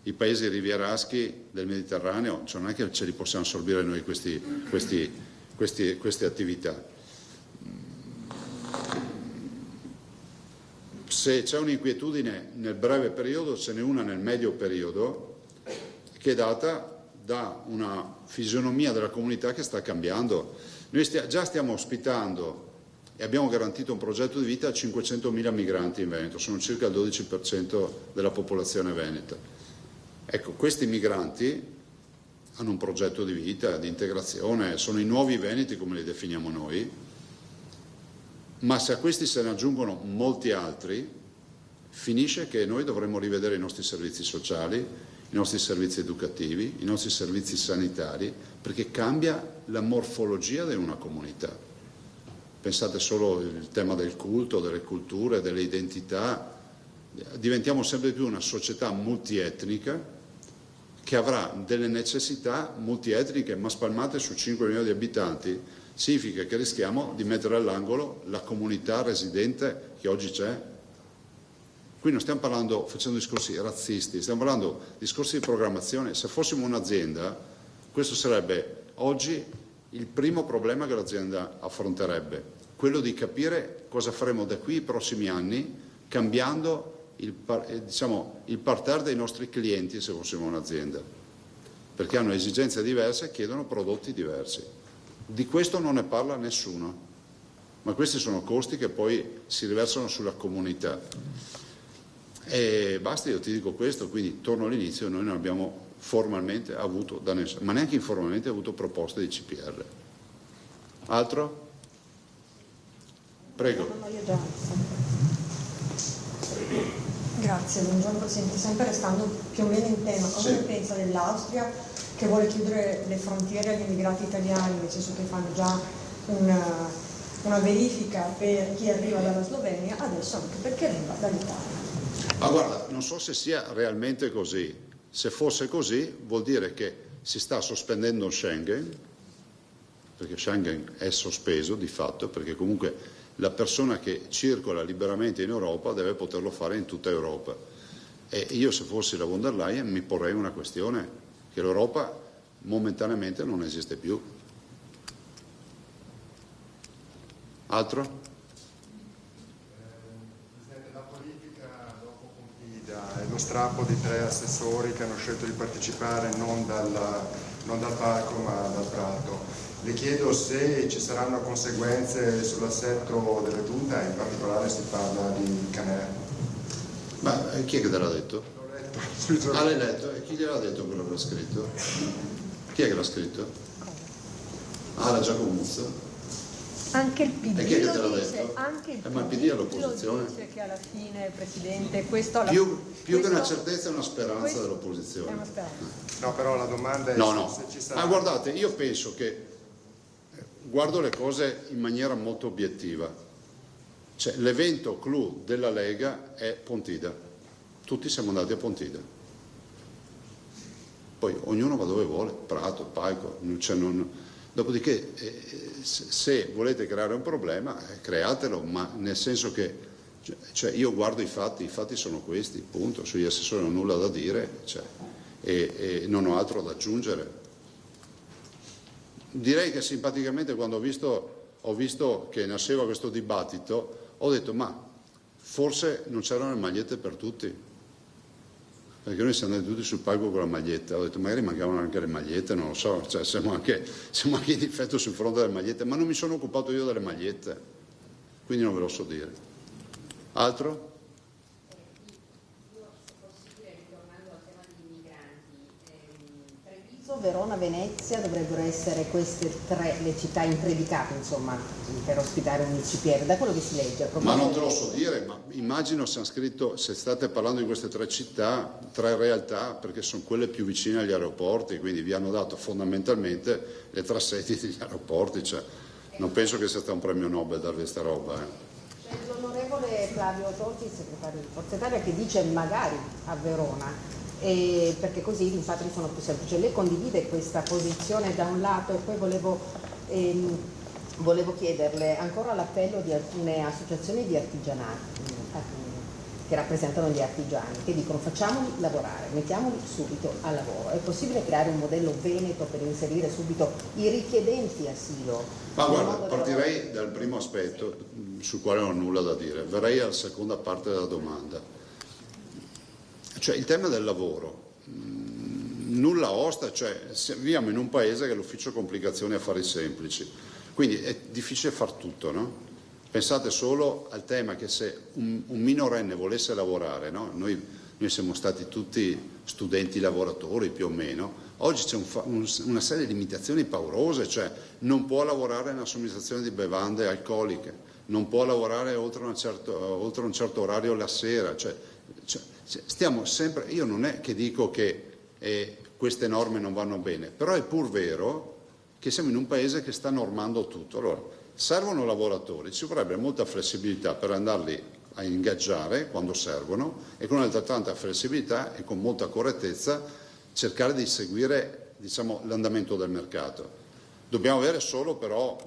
i paesi rivieraschi del Mediterraneo, cioè non è che ce li possiamo assorbire noi queste attività. Se c'è un'inquietudine nel breve periodo, ce n'è una nel medio periodo, che è data da una fisionomia della comunità che sta cambiando. Noi già stiamo ospitando e abbiamo garantito un progetto di vita a 500.000 migranti in Veneto, sono circa il 12% della popolazione veneta. Ecco, questi migranti hanno un progetto di vita, di integrazione, sono i nuovi veneti come li definiamo noi, ma se a questi se ne aggiungono molti altri, finisce che noi dovremmo rivedere i nostri servizi sociali, i nostri servizi educativi, i nostri servizi sanitari, perché cambia la morfologia di una comunità. Pensate solo al tema del culto, delle culture, delle identità. Diventiamo sempre di più una società multietnica che avrà delle necessità multietniche ma spalmate su 5 milioni di abitanti. Significa che rischiamo di mettere all'angolo la comunità residente che oggi c'è. Qui non stiamo parlando, facendo discorsi razzisti, stiamo parlando di discorsi di programmazione. Se fossimo un'azienda, questo sarebbe oggi il primo problema che l'azienda affronterebbe, quello di capire cosa faremo da qui ai prossimi anni, cambiando il parterre dei nostri clienti se fossimo un'azienda, perché hanno esigenze diverse e chiedono prodotti diversi. Di questo non ne parla nessuno, ma questi sono costi che poi si riversano sulla comunità. E basta, io ti dico questo, quindi torno all'inizio, noi non abbiamo formalmente avuto, ma neanche informalmente avuto proposte di CPR. Altro? Prego. Grazie, buongiorno Presidente. Sempre restando più o meno in tema, cosa ne pensa dell'Austria che vuole chiudere le frontiere agli immigrati italiani, nel senso che fanno già una verifica per chi arriva dalla Slovenia, adesso anche per chi arriva dall'Italia? Ma guarda, non so se sia realmente così. Se fosse così vuol dire che si sta sospendendo Schengen, perché Schengen è sospeso di fatto, perché comunque la persona che circola liberamente in Europa deve poterlo fare in tutta Europa. E io, se fossi la von der Leyen, mi porrei una questione, che l'Europa momentaneamente non esiste più. Altro? Presidente, la politica dopo Pompida e lo strappo di 3 assessori che hanno scelto di partecipare non dal Parco ma dal Prato. Le chiedo se ci saranno conseguenze sull'assetto della Giunta, in particolare si parla di Canè. Ma chi è che te l'ha detto? L'ho letto. Ah, l'hai letto? E chi gliel'ha detto quello che l'ha scritto? Chi è che l'ha scritto? Ah, la Giacomuzzo? Anche il PD e chi è che te l'ha lo dice, detto? anche il ma il PD è l'opposizione? lo dice che alla fine, Presidente, questo alla Più che una questo- certezza è una speranza questo dell'opposizione. è una speranza. No, però la domanda è No. se ci sarà... Ma guardate, io penso che guardo le cose in maniera molto obiettiva. Cioè, l'evento clou della Lega è Pontida. Tutti siamo andati a Pontida. Poi ognuno va dove vuole, Prato, Paico, dopodiché se volete creare un problema, createlo, ma nel senso che cioè, io guardo i fatti sono questi, punto. Sugli assessori non ho nulla da dire, e non ho altro da aggiungere. Direi che simpaticamente quando ho visto che nasceva questo dibattito, ho detto ma forse non c'erano le magliette per tutti, perché noi siamo andati tutti sul palco con la maglietta, ho detto magari mancavano anche le magliette, non lo so, cioè, siamo anche in difetto sul fronte delle magliette, ma non mi sono occupato io delle magliette, quindi non ve lo so dire. Altro? Verona, Venezia dovrebbero essere queste 3 le città imprevedicate, insomma, per ospitare un CPR, da quello che si legge. Ma non te lo so dire, ma immagino se state parlando di queste 3 città, 3 realtà, perché sono quelle più vicine agli aeroporti, quindi vi hanno dato fondamentalmente le 3 sedi degli aeroporti, cioè, non penso che sia stato un premio Nobel darvi questa roba. C'è l'onorevole Flavio Tolti, segretario di Forza Italia, che dice magari a Verona, perché così infatti sono più semplici. Lei condivide questa posizione da un lato, e poi volevo chiederle ancora l'appello di alcune associazioni di artigianati che rappresentano gli artigiani, che dicono facciamoli lavorare, mettiamoli subito al lavoro. È possibile creare un modello veneto per inserire subito i richiedenti asilo? Ma guarda, partirei dal primo aspetto sul quale non ho nulla da dire, verrei alla seconda parte della domanda. Cioè il tema del lavoro, nulla osta, cioè viviamo in un paese che ha l'ufficio complicazioni e affari semplici, quindi è difficile far tutto, no? Pensate solo al tema che se un minorenne volesse lavorare, no? Noi siamo stati tutti studenti lavoratori più o meno, oggi c'è una serie di limitazioni paurose, cioè non può lavorare nella somministrazione di bevande alcoliche, non può lavorare oltre un certo orario la sera, stiamo sempre, io non è che dico che queste norme non vanno bene, però è pur vero che siamo in un paese che sta normando tutto. Allora, servono lavoratori, ci vorrebbe molta flessibilità per andarli a ingaggiare quando servono e con altrettanta flessibilità e con molta correttezza cercare di seguire, diciamo, l'andamento del mercato. Dobbiamo avere solo però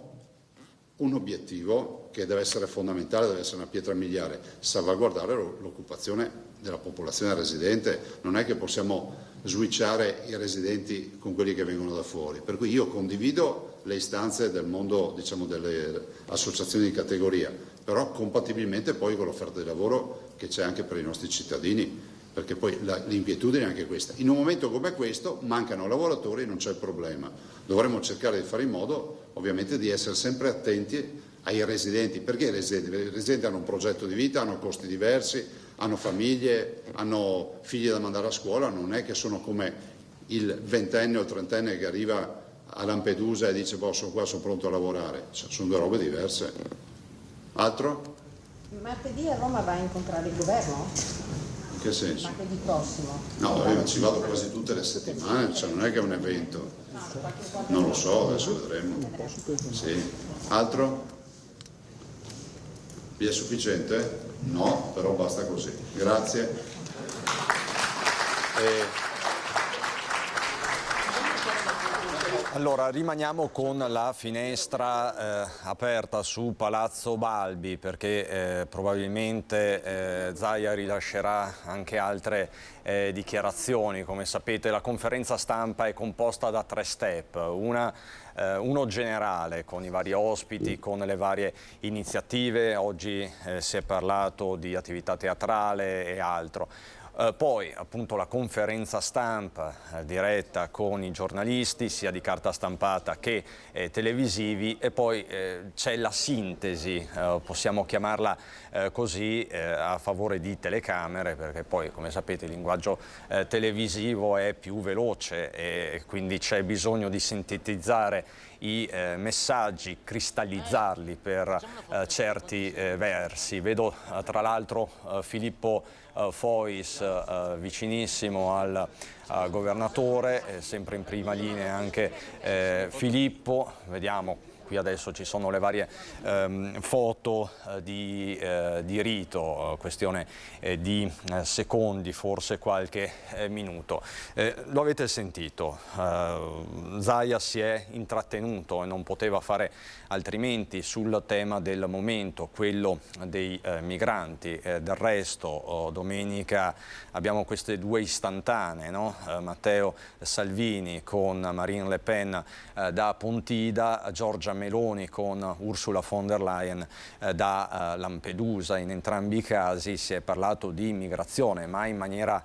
un obiettivo che deve essere fondamentale, deve essere una pietra miliare, salvaguardare l'occupazione della popolazione residente. Non è che possiamo switchare i residenti con quelli che vengono da fuori. Per cui io condivido le istanze del mondo, diciamo, delle associazioni di categoria, però compatibilmente poi con l'offerta di lavoro che c'è anche per i nostri cittadini, perché poi l'inquietudine è anche questa. In un momento come questo mancano lavoratori e non c'è il problema. Dovremmo cercare di fare in modo, ovviamente, di essere sempre attenti ai residenti, perché i residenti hanno un progetto di vita, hanno costi diversi, hanno famiglie, hanno figli da mandare a scuola, non è che sono come il ventenne o il trentenne che arriva a Lampedusa e dice sono qua, sono pronto a lavorare. Sono due robe diverse. Altro? Martedì a Roma va a incontrare il governo? In che senso? Martedì prossimo. No, io ci vado quasi tutte le settimane, cioè non è che è un evento. Non lo so, adesso vedremo. Sì. Altro? Vi è sufficiente? No, però basta così. Grazie. Allora, rimaniamo con la finestra aperta su Palazzo Balbi, perché probabilmente Zaia rilascerà anche altre dichiarazioni. Come sapete, la conferenza stampa è composta da 3 step. Uno generale con i vari ospiti, con le varie iniziative. Oggi si è parlato di attività teatrale e altro. Poi appunto la conferenza stampa diretta con i giornalisti sia di carta stampata che televisivi, e poi c'è la sintesi, possiamo chiamarla così, a favore di telecamere, perché poi come sapete il linguaggio televisivo è più veloce e quindi c'è bisogno di sintetizzare i messaggi, cristallizzarli per certi versi. Vedo tra l'altro Filippo Fois vicinissimo al governatore, sempre in prima linea anche Filippo. Vediamo, qui adesso ci sono le varie foto di rito, questione di secondi, forse qualche minuto. Lo avete sentito, Zaia si è intrattenuto e non poteva fare altrimenti sul tema del momento, quello dei migranti. Del resto domenica abbiamo queste 2 istantanee, no? Matteo Salvini con Marine Le Pen da Pontida, Giorgia Meloni con Ursula von der Leyen da Lampedusa. In entrambi i casi si è parlato di immigrazione, ma in maniera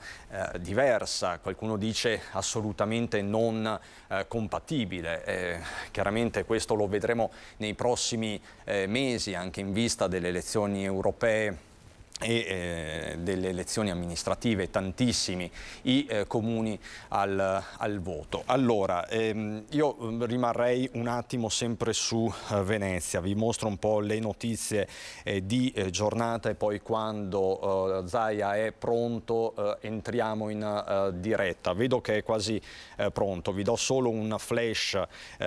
diversa, qualcuno dice assolutamente non compatibile. Chiaramente questo lo vedremo nei prossimi mesi, anche in vista delle elezioni europee e delle elezioni amministrative, tantissimi i comuni al voto. Allora, io rimarrei un attimo sempre su Venezia, vi mostro un po' le notizie di giornata e poi quando Zaia è pronto entriamo in diretta. Vedo che è quasi pronto, vi do solo un flash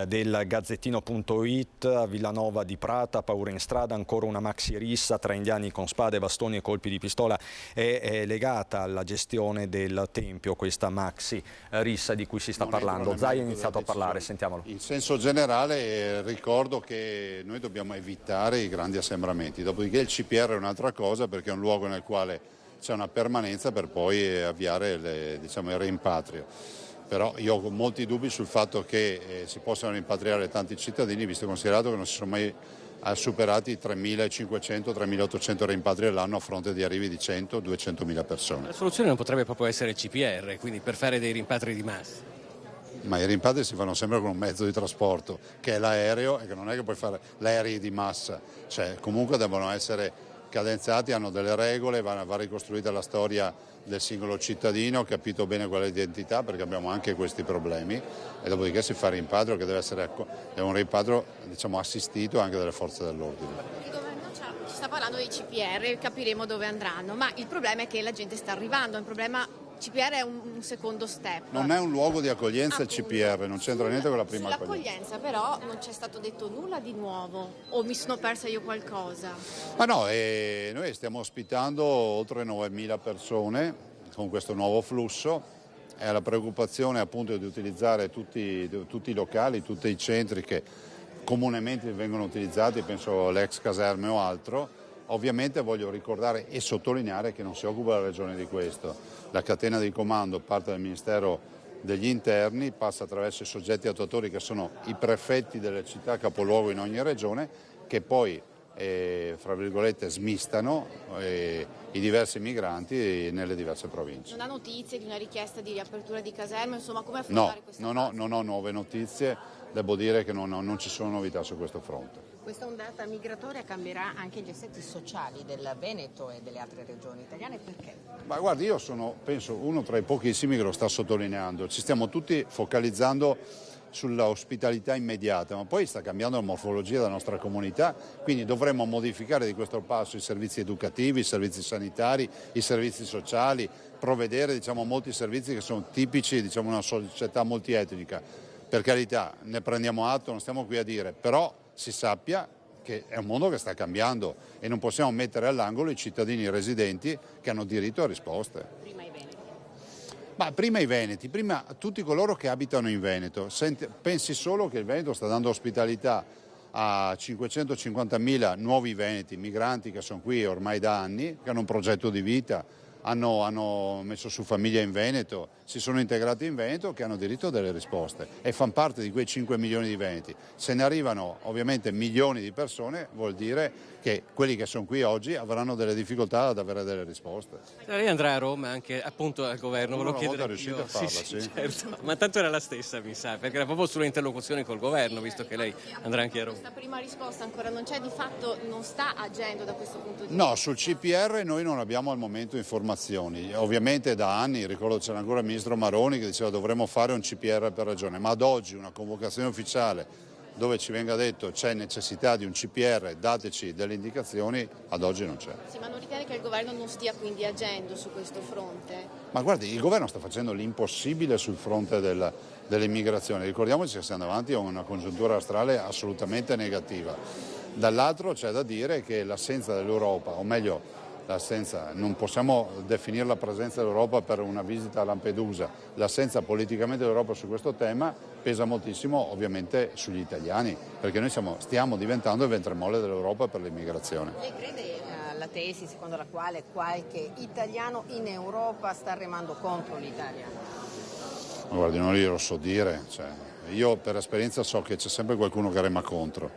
del Gazzettino.it. A Villanova di Prata, paura in strada, ancora una maxi rissa tra indiani con spade, bastoni e colpi di pistola. È legata alla gestione del Tempio questa maxi rissa di cui si sta parlando. Zaia ha iniziato a parlare, sentiamolo. In senso generale ricordo che noi dobbiamo evitare i grandi assembramenti, dopodiché il CPR è un'altra cosa, perché è un luogo nel quale c'è una permanenza per poi avviare il rimpatrio. Però io ho molti dubbi sul fatto che si possano rimpatriare tanti cittadini, visto e considerato che non si sono mai superati i 3.500, 3.800 rimpatri all'anno a fronte di arrivi di 100-200.000 persone. La soluzione non potrebbe proprio essere il CPR, quindi per fare dei rimpatri di massa? Ma i rimpatri si fanno sempre con un mezzo di trasporto, che è l'aereo, e che non è che puoi fare l'aerei di massa, cioè comunque devono essere cadenzati, hanno delle regole, va ricostruita la storia del singolo cittadino, capito bene qual è l'identità, perché abbiamo anche questi problemi, e dopodiché si fa il rimpatrio, che deve essere un rimpatrio assistito anche dalle forze dell'ordine. Il governo ci sta parlando dei CPR, capiremo dove andranno, ma il problema è che la gente sta arrivando, il problema CPR è un secondo step. Non è un luogo di accoglienza il CPR, non c'entra niente con la prima accoglienza. Però non c'è stato detto nulla di nuovo, o mi sono persa io qualcosa? Ma no, noi stiamo ospitando oltre 9.000 persone con questo nuovo flusso, e la preoccupazione appunto di utilizzare tutti i locali, tutti i centri che comunemente vengono utilizzati, penso all'ex caserme o altro. Ovviamente voglio ricordare e sottolineare che non si occupa la Regione di questo. La catena di comando parte dal Ministero degli Interni, passa attraverso i soggetti attuatori che sono i prefetti delle città capoluogo in ogni regione, che poi fra virgolette smistano i diversi migranti nelle diverse province. Non ha notizie di una richiesta di riapertura di caserme, insomma come affrontare questa fase? Non ho nuove notizie, devo dire che non ci sono novità su questo fronte. Questa ondata migratoria cambierà anche gli assetti sociali del Veneto e delle altre regioni italiane, perché? Ma guardi, io sono, penso, uno tra i pochissimi che lo sta sottolineando. Ci stiamo tutti focalizzando sulla ospitalità immediata, ma poi sta cambiando la morfologia della nostra comunità, quindi dovremmo modificare di questo passo i servizi educativi, i servizi sanitari, i servizi sociali, provvedere a molti servizi che sono tipici di una società multietnica. Per carità, ne prendiamo atto, non stiamo qui a dire, però si sappia che è un mondo che sta cambiando e non possiamo mettere all'angolo i cittadini residenti che hanno diritto a risposte. Ma prima i veneti, prima tutti coloro che abitano in Veneto. Pensi solo che il Veneto sta dando ospitalità a 550.000 nuovi veneti, migranti che sono qui ormai da anni, che hanno un progetto di vita, hanno messo su famiglia in Veneto, si sono integrati in Veneto, che hanno diritto a delle risposte e fanno parte di quei 5 milioni di veneti. Se ne arrivano ovviamente milioni di persone, vuol dire che quelli che sono qui oggi avranno delle difficoltà ad avere delle risposte. Lei andrà a Roma anche appunto al governo, ve lo chiedo. Riuscite a farla, sì. Certo. Ma tanto era la stessa, mi sa, perché era proprio sull'interlocuzione col governo, visto che lei andrà anche a Roma. Questa prima risposta ancora non c'è, di fatto non sta agendo da questo punto di vista? No, sul CPR noi non abbiamo al momento informazioni. Ovviamente da anni, ricordo c'era ancora il ministro Maroni che diceva dovremmo fare un CPR per regione, ma ad oggi una convocazione ufficiale dove ci venga detto c'è necessità di un CPR, dateci delle indicazioni, ad oggi non c'è. Sì, ma non ritiene che il governo non stia quindi agendo su questo fronte? Ma guardi, il governo sta facendo l'impossibile sul fronte dell'immigrazione. Ricordiamoci che siamo davanti a una congiuntura astrale assolutamente negativa. Dall'altro c'è da dire che l'assenza dell'Europa, o meglio, non possiamo definire la presenza dell'Europa per una visita a Lampedusa, l'assenza politicamente dell'Europa su questo tema pesa moltissimo ovviamente sugli italiani, perché noi stiamo diventando il ventre-molle dell'Europa per l'immigrazione. Lei crede alla tesi secondo la quale qualche italiano in Europa sta remando contro l'Italia? Ma guardi, non glielo so dire, io per esperienza so che c'è sempre qualcuno che rema contro,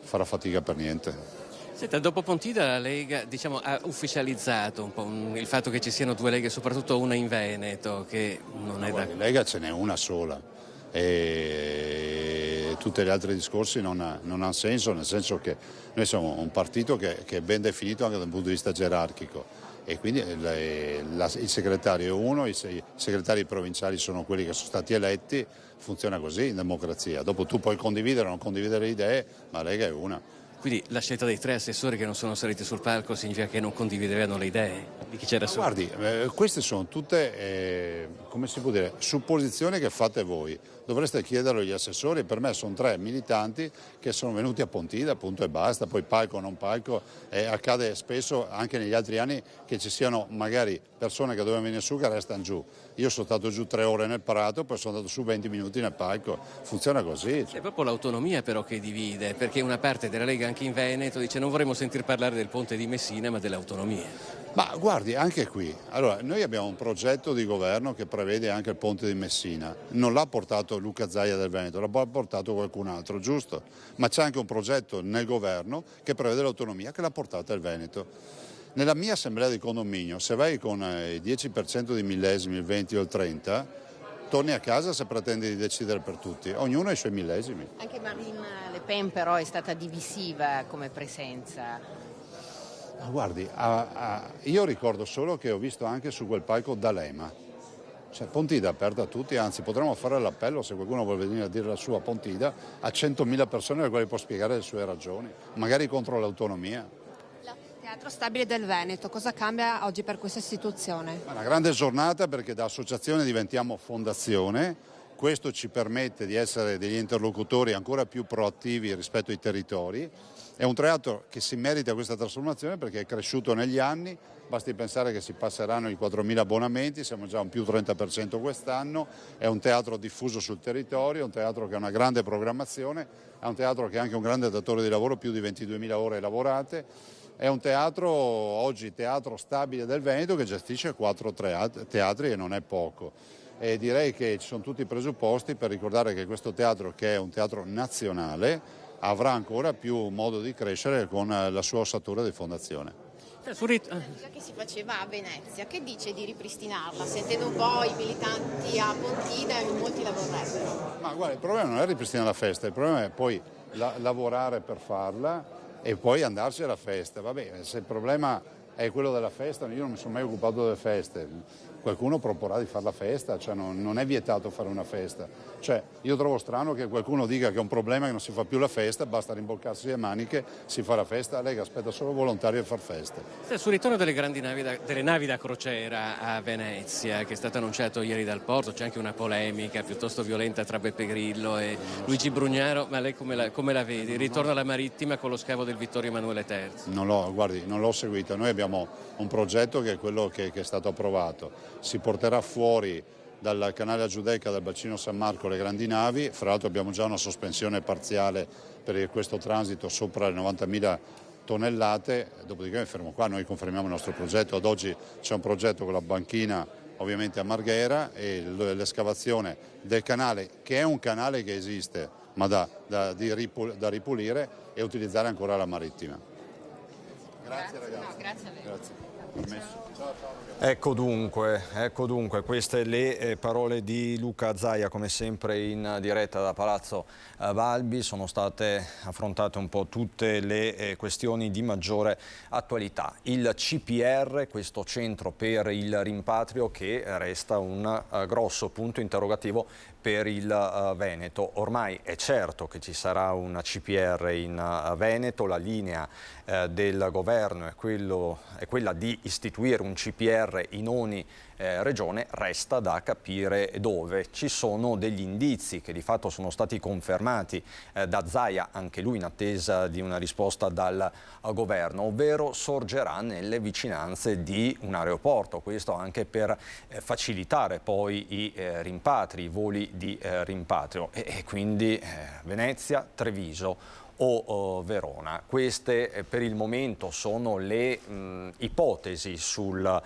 farà fatica per niente. Senta, dopo Pontida la Lega ha ufficializzato un po' il fatto che ci siano due Leghe, soprattutto una in Veneto, che non è da... Lega ce n'è una sola e tutti gli altri discorsi non hanno senso, nel senso che noi siamo un partito che è ben definito anche dal punto di vista gerarchico e quindi il segretario è uno, i segretari provinciali sono quelli che sono stati eletti, funziona così in democrazia. Dopo tu puoi condividere o non condividere le idee, ma la Lega è una. Quindi la scelta dei 3 assessori che non sono saliti sul palco significa che non condividevano le idee di chi c'era sopra? Guardi, queste sono tutte, come si può dire, supposizioni che fate voi. Dovreste chiederlo agli assessori, per me sono 3 militanti che sono venuti a Pontida, appunto e basta, poi palco o non palco, accade spesso anche negli altri anni che ci siano magari persone che dovevano venire su che restano giù. Io sono stato giù 3 ore nel Prato, poi sono andato su 20 minuti nel palco, funziona così. È proprio l'autonomia però che divide, perché una parte della Lega anche in Veneto dice non vorremmo sentir parlare del ponte di Messina ma dell'autonomia. Ma guardi, anche qui, allora noi abbiamo un progetto di governo che prevede anche il ponte di Messina, non l'ha portato Luca Zaia del Veneto, l'ha portato qualcun altro, giusto? Ma c'è anche un progetto nel governo che prevede l'autonomia che l'ha portata il Veneto. Nella mia assemblea di condominio, se vai con il 10% di millesimi, il 20 o il 30, torni a casa se pretendi di decidere per tutti, ognuno ha i suoi millesimi. Anche Marine Le Pen però è stata divisiva come presenza. Guardi, io ricordo solo che ho visto anche su quel palco D'Alema, Pontida è aperta a tutti, anzi potremmo fare l'appello se qualcuno vuole venire a dire la sua Pontida a 100.000 persone alle quali può spiegare le sue ragioni, magari contro l'autonomia. Teatro Stabile del Veneto, cosa cambia oggi per questa istituzione? Una grande giornata perché da associazione diventiamo fondazione Questo ci permette di essere degli interlocutori ancora più proattivi rispetto ai territori. È un teatro che si merita questa trasformazione perché è cresciuto negli anni, basti pensare che si passeranno i 4.000 abbonamenti, siamo già un più 30% quest'anno, è un teatro diffuso sul territorio, è un teatro che ha una grande programmazione, è un teatro che è anche un grande datore di lavoro, più di 22.000 ore lavorate, è un teatro, oggi teatro stabile del Veneto, che gestisce 4 teatri e non è poco. E direi che ci sono tutti i presupposti per ricordare che questo teatro, che è un teatro nazionale, avrà ancora più modo di crescere con la sua ossatura di fondazione. Che si faceva a Venezia, che dice di ripristinarla? Sentendo un po' i militanti a Pontida, molti la vorrebbero. Ma guarda, il problema non è ripristinare la festa, il problema è poi lavorare per farla e poi andarci alla festa. Vabbè, se il problema è quello della festa, io non mi sono mai occupato delle feste. Qualcuno proporrà di fare la festa, cioè non è vietato fare una festa. Cioè, io trovo strano che qualcuno dica che è un problema che non si fa più la festa, basta rimboccarsi le maniche, si fa la festa, Lega aspetta solo volontari a far feste. Sul ritorno delle grandi navi da crociera a Venezia, che è stato annunciato ieri dal porto, c'è anche una polemica piuttosto violenta tra Beppe Grillo e Luigi Brugnaro, ma lei come la vedi? Il ritorno alla marittima con lo scavo del Vittorio Emanuele III? Non l'ho seguito, noi abbiamo un progetto che è quello che è stato approvato. Si porterà fuori dal canale a Giudecca, dal bacino San Marco, le grandi navi. Fra l'altro abbiamo già una sospensione parziale per questo transito sopra le 90.000 tonnellate, dopodiché mi fermo qua, noi confermiamo il nostro progetto. Ad oggi c'è un progetto con la banchina ovviamente a Marghera e l'escavazione del canale, che è un canale che esiste ma da ripulire e utilizzare ancora la marittima. Grazie ragazzi. No, grazie a lei. Grazie. Permesso. Ecco dunque, queste le parole di Luca Zaia, come sempre in diretta da Palazzo Balbi. Sono state affrontate un po' tutte le questioni di maggiore attualità. Il CPR, questo centro per il rimpatrio, che resta un grosso punto interrogativo per il Veneto. Ormai è certo che ci sarà un CPR in Veneto, la linea del governo è quella di istituire un CPR in ogni regione, resta da capire dove. Ci sono degli indizi che di fatto sono stati confermati da Zaia, anche lui in attesa di una risposta dal governo, ovvero sorgerà nelle vicinanze di un aeroporto, questo anche per facilitare poi i rimpatri, i voli di rimpatrio e quindi Venezia, Treviso o Verona. Queste per il momento sono le ipotesi sul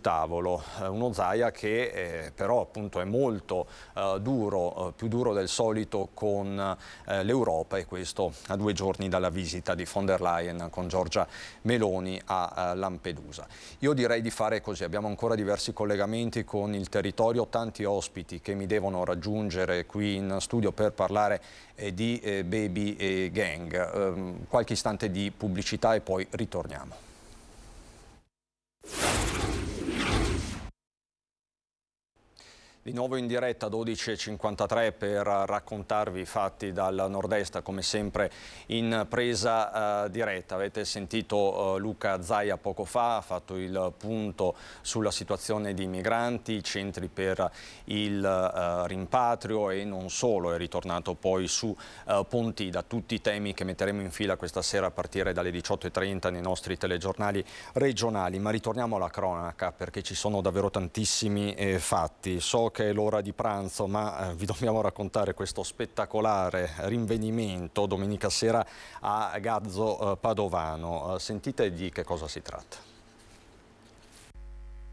tavolo. Uno Zaia che però appunto è molto duro, più duro del solito con l'Europa, e questo a 2 giorni dalla visita di von der Leyen con Giorgia Meloni a Lampedusa. Io direi di fare così, abbiamo ancora diversi collegamenti con il territorio, tanti ospiti che mi devono raggiungere qui in studio per parlare di Baby Gang. Qualche istante di pubblicità e poi ritorniamo. Di nuovo in diretta 12.53 per raccontarvi i fatti dal nord-est, come sempre in presa diretta. Avete sentito Luca Zaia poco fa, ha fatto il punto sulla situazione di migranti, i centri per il rimpatrio e non solo, è ritornato poi su Pontida, tutti i temi che metteremo in fila questa sera a partire dalle 18.30 nei nostri telegiornali regionali. Ma ritorniamo alla cronaca perché ci sono davvero tantissimi fatti. So che è l'ora di pranzo, ma vi dobbiamo raccontare questo spettacolare rinvenimento domenica sera a Gazzo Padovano. Sentite di che cosa si tratta.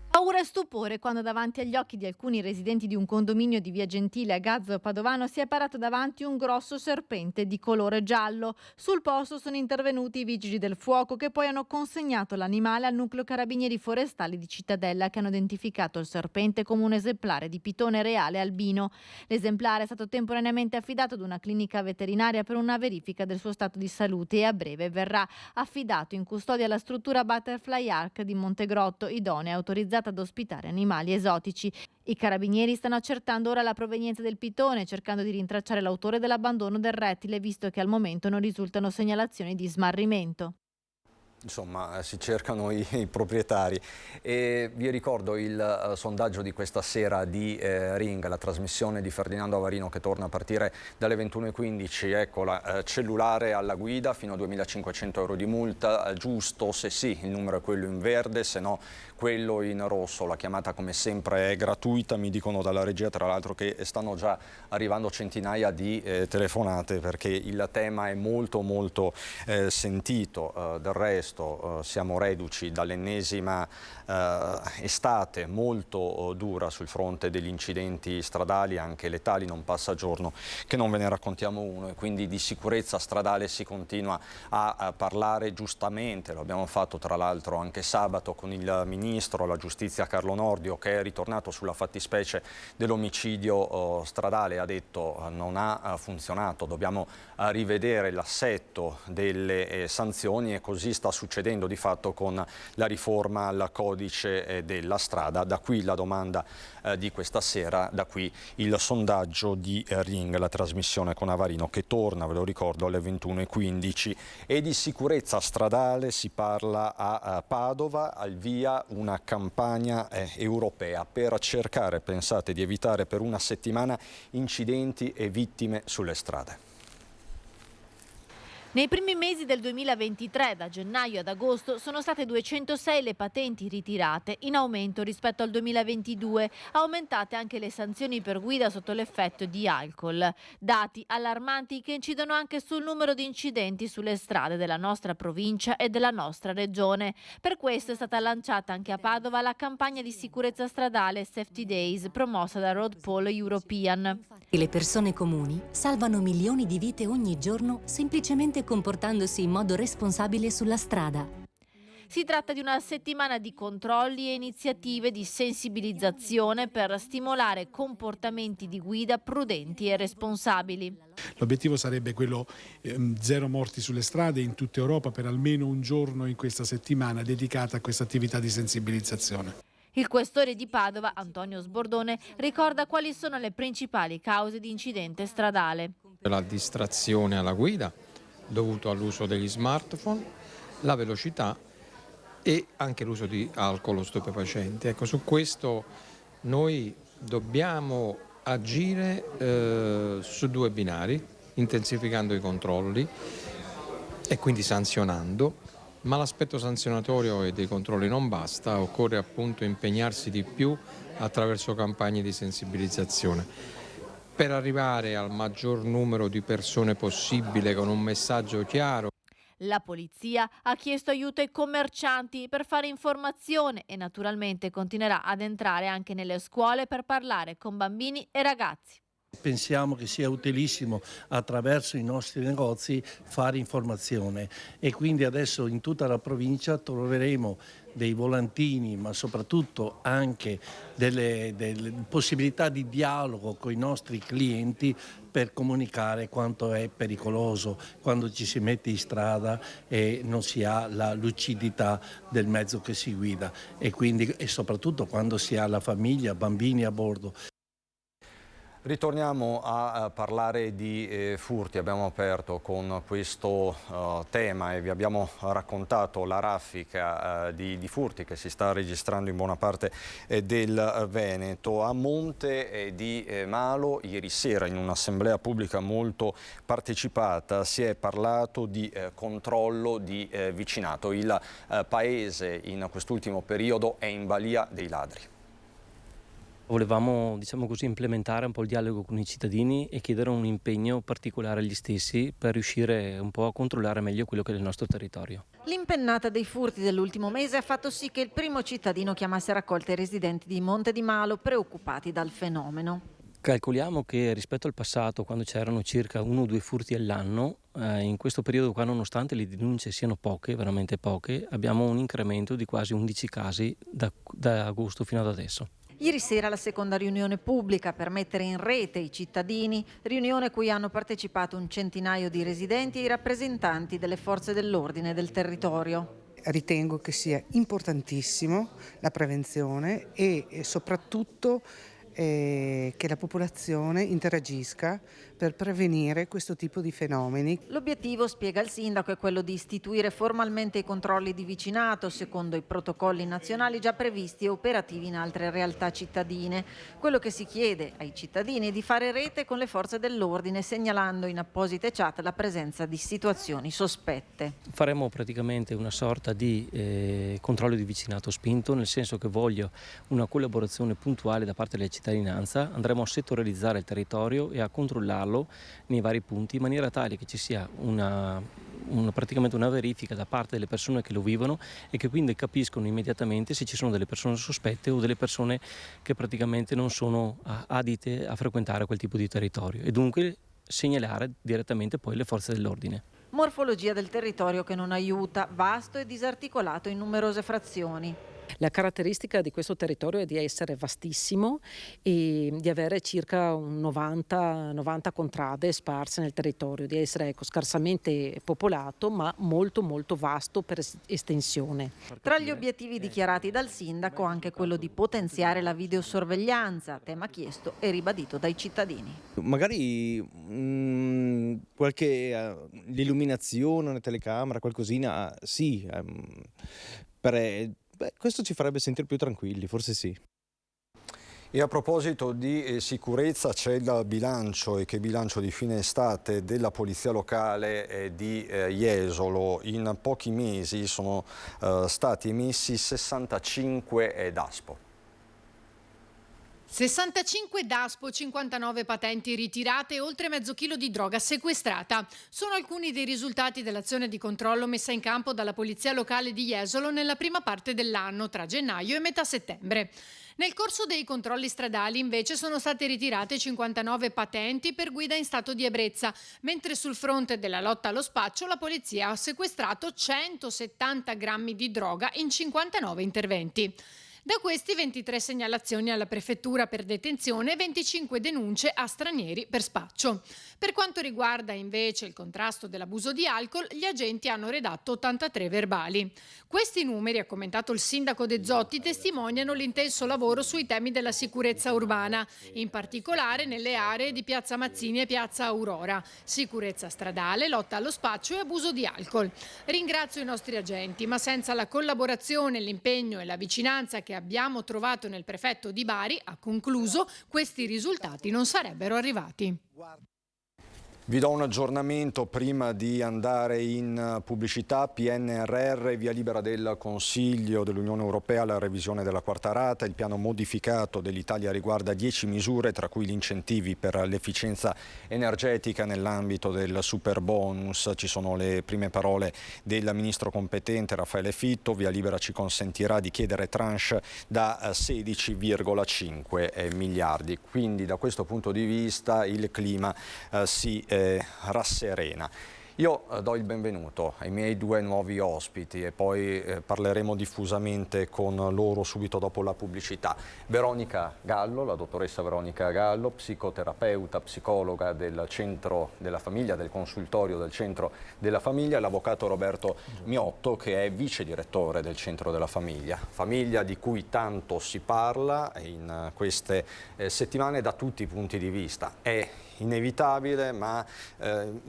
Paura e stupore quando davanti agli occhi di alcuni residenti di un condominio di Via Gentile a Gazzo Padovano si è parato davanti un grosso serpente di colore giallo. Sul posto sono intervenuti i vigili del fuoco che poi hanno consegnato l'animale al nucleo carabinieri forestali di Cittadella, che hanno identificato il serpente come un esemplare di pitone reale albino. L'esemplare è stato temporaneamente affidato ad una clinica veterinaria per una verifica del suo stato di salute e a breve verrà affidato in custodia alla struttura Butterfly Ark di Montegrotto, idonea e autorizzata ad ospitare animali esotici. I carabinieri stanno accertando ora la provenienza del pitone, cercando di rintracciare l'autore dell'abbandono del rettile, visto che al momento non risultano segnalazioni di smarrimento. insomma si cercano i proprietari. E vi ricordo il sondaggio di questa sera di Ring, la trasmissione di Ferdinando Avarino che torna a partire dalle 21:15. Eccola, cellulare alla guida fino a 2.500 euro di multa, giusto? Se sì, il numero è quello in verde, se no quello in rosso. La chiamata come sempre è gratuita, mi dicono dalla regia tra l'altro che stanno già arrivando centinaia di telefonate perché il tema è molto sentito. Del resto siamo reduci dall'ennesima estate molto dura sul fronte degli incidenti stradali, anche letali. Non passa giorno che non ve ne raccontiamo uno, e quindi di sicurezza stradale si continua a parlare giustamente. Lo abbiamo fatto tra l'altro anche sabato con il Ministro alla Giustizia Carlo Nordio, che è ritornato sulla fattispecie dell'omicidio stradale. Ha detto non ha funzionato, dobbiamo rivedere l'assetto delle sanzioni, e così sta succedendo di fatto con la riforma al codice della strada. Da qui la domanda di questa sera, da qui il sondaggio di Ring, la trasmissione con Avarino che torna, ve lo ricordo, alle 21:15. E di sicurezza stradale si parla a Padova, al via una campagna europea per cercare, pensate, di evitare per una settimana incidenti e vittime sulle strade. Nei primi mesi del 2023, da gennaio ad agosto, sono state 206 le patenti ritirate, in aumento rispetto al 2022. Aumentate anche le sanzioni per guida sotto l'effetto di alcol. Dati allarmanti che incidono anche sul numero di incidenti sulle strade della nostra provincia e della nostra regione. Per questo è stata lanciata anche a Padova la campagna di sicurezza stradale Safety Days, promossa da Road Polo European. Le persone comuni salvano milioni di vite ogni giorno semplicemente comportandosi in modo responsabile sulla strada. Si tratta di una settimana di controlli e iniziative di sensibilizzazione per stimolare comportamenti di guida prudenti e responsabili. L'obiettivo sarebbe quello 0 morti sulle strade in tutta Europa per almeno un giorno in questa settimana dedicata a questa attività di sensibilizzazione. Il questore di Padova, Antonio Sbordone, ricorda quali sono le principali cause di incidente stradale. La distrazione alla guida dovuto all'uso degli smartphone, la velocità e anche l'uso di alcol o stupefacenti. Ecco, su questo noi dobbiamo agire su 2 binari, intensificando i controlli e quindi sanzionando. Ma l'aspetto sanzionatorio e dei controlli non basta, occorre appunto impegnarsi di più attraverso campagne di sensibilizzazione per arrivare al maggior numero di persone possibile con un messaggio chiaro. La polizia ha chiesto aiuto ai commercianti per fare informazione e naturalmente continuerà ad entrare anche nelle scuole per parlare con bambini e ragazzi. Pensiamo che sia utilissimo attraverso i nostri negozi fare informazione, e quindi adesso in tutta la provincia troveremo dei volantini, ma soprattutto anche delle possibilità di dialogo con i nostri clienti per comunicare quanto è pericoloso quando ci si mette in strada e non si ha la lucidità del mezzo che si guida, e soprattutto quando si ha la famiglia, bambini a bordo. Ritorniamo a parlare di furti. Abbiamo aperto con questo tema e vi abbiamo raccontato la raffica di furti che si sta registrando in buona parte del Veneto. A Monte di Malo, ieri sera, in un'assemblea pubblica molto partecipata, si è parlato di controllo di vicinato. Il paese in quest'ultimo periodo è in balia dei ladri. Volevamo, diciamo così, implementare un po' il dialogo con i cittadini e chiedere un impegno particolare agli stessi per riuscire un po' a controllare meglio quello che è il nostro territorio. L'impennata dei furti dell'ultimo mese ha fatto sì che il primo cittadino chiamasse a raccolta i residenti di Monte di Malo preoccupati dal fenomeno. Calcoliamo che rispetto al passato, quando c'erano circa 1 o 2 furti all'anno, in questo periodo qua, nonostante le denunce siano poche, veramente poche, abbiamo un incremento di quasi 11 casi da agosto fino ad adesso. Ieri sera la seconda riunione pubblica per mettere in rete i cittadini, riunione a cui hanno partecipato un centinaio di residenti e i rappresentanti delle forze dell'ordine del territorio. Ritengo che sia importantissimo la prevenzione e soprattutto che la popolazione interagisca per prevenire questo tipo di fenomeni. L'obiettivo, spiega il sindaco, è quello di istituire formalmente i controlli di vicinato secondo i protocolli nazionali già previsti e operativi in altre realtà cittadine. Quello che si chiede ai cittadini è di fare rete con le forze dell'ordine, segnalando in apposite chat la presenza di situazioni sospette. Faremo praticamente una sorta di controllo di vicinato spinto, nel senso che voglio una collaborazione puntuale da parte della cittadinanza. Andremo a settorializzare il territorio e a controllarlo nei vari punti in maniera tale che ci sia praticamente una verifica da parte delle persone che lo vivono e che quindi capiscono immediatamente se ci sono delle persone sospette o delle persone che praticamente non sono adite a frequentare quel tipo di territorio e dunque segnalare direttamente poi le forze dell'ordine. Morfologia del territorio che non aiuta, vasto e disarticolato in numerose frazioni. La caratteristica di questo territorio è di essere vastissimo e di avere circa 90 contrade sparse nel territorio, di essere scarsamente popolato ma molto vasto per estensione. Tra gli obiettivi dichiarati dal sindaco anche quello di potenziare la videosorveglianza, tema chiesto e ribadito dai cittadini. Magari l'illuminazione, una telecamera, qualcosina, sì, questo ci farebbe sentire più tranquilli, forse sì. E a proposito di sicurezza c'è il bilancio, e che bilancio di fine estate della Polizia Locale di Jesolo. In pochi mesi sono stati emessi 65 DASPO. 65 DASPO, 59 patenti ritirate e oltre mezzo chilo di droga sequestrata. Sono alcuni dei risultati dell'azione di controllo messa in campo dalla Polizia Locale di Jesolo nella prima parte dell'anno, tra gennaio e metà settembre. Nel corso dei controlli stradali invece sono state ritirate 59 patenti per guida in stato di ebbrezza, mentre sul fronte della lotta allo spaccio la polizia ha sequestrato 170 grammi di droga in 59 interventi. Da questi 23 segnalazioni alla prefettura per detenzione e 25 denunce a stranieri per spaccio. Per quanto riguarda invece il contrasto dell'abuso di alcol, gli agenti hanno redatto 83 verbali. Questi numeri, ha commentato il sindaco De Zotti, testimoniano l'intenso lavoro sui temi della sicurezza urbana, in particolare nelle aree di Piazza Mazzini e Piazza Aurora. Sicurezza stradale, lotta allo spaccio e abuso di alcol. Ringrazio i nostri agenti, ma senza la collaborazione, l'impegno e la vicinanza che abbiamo trovato nel prefetto di Bari, ha concluso, questi risultati non sarebbero arrivati. Vi do un aggiornamento prima di andare in pubblicità. PNRR, via libera del Consiglio dell'Unione Europea alla revisione della quarta rata. Il piano modificato dell'Italia riguarda 10 misure, tra cui gli incentivi per l'efficienza energetica nell'ambito del super bonus. Ci sono le prime parole del ministro competente Raffaele Fitto. Via libera ci consentirà di chiedere tranche da 16,5 miliardi. Quindi da questo punto di vista il clima si rasserena. Io do il benvenuto ai miei due nuovi ospiti e poi parleremo diffusamente con loro subito dopo la pubblicità. Veronica Gallo, la dottoressa Veronica Gallo, psicoterapeuta, psicologa del Centro della Famiglia, del consultorio del Centro della Famiglia, e l'avvocato Roberto Miotto, che è vice direttore del Centro della Famiglia. Famiglia di cui tanto si parla in queste settimane da tutti i punti di vista. È inevitabile, ma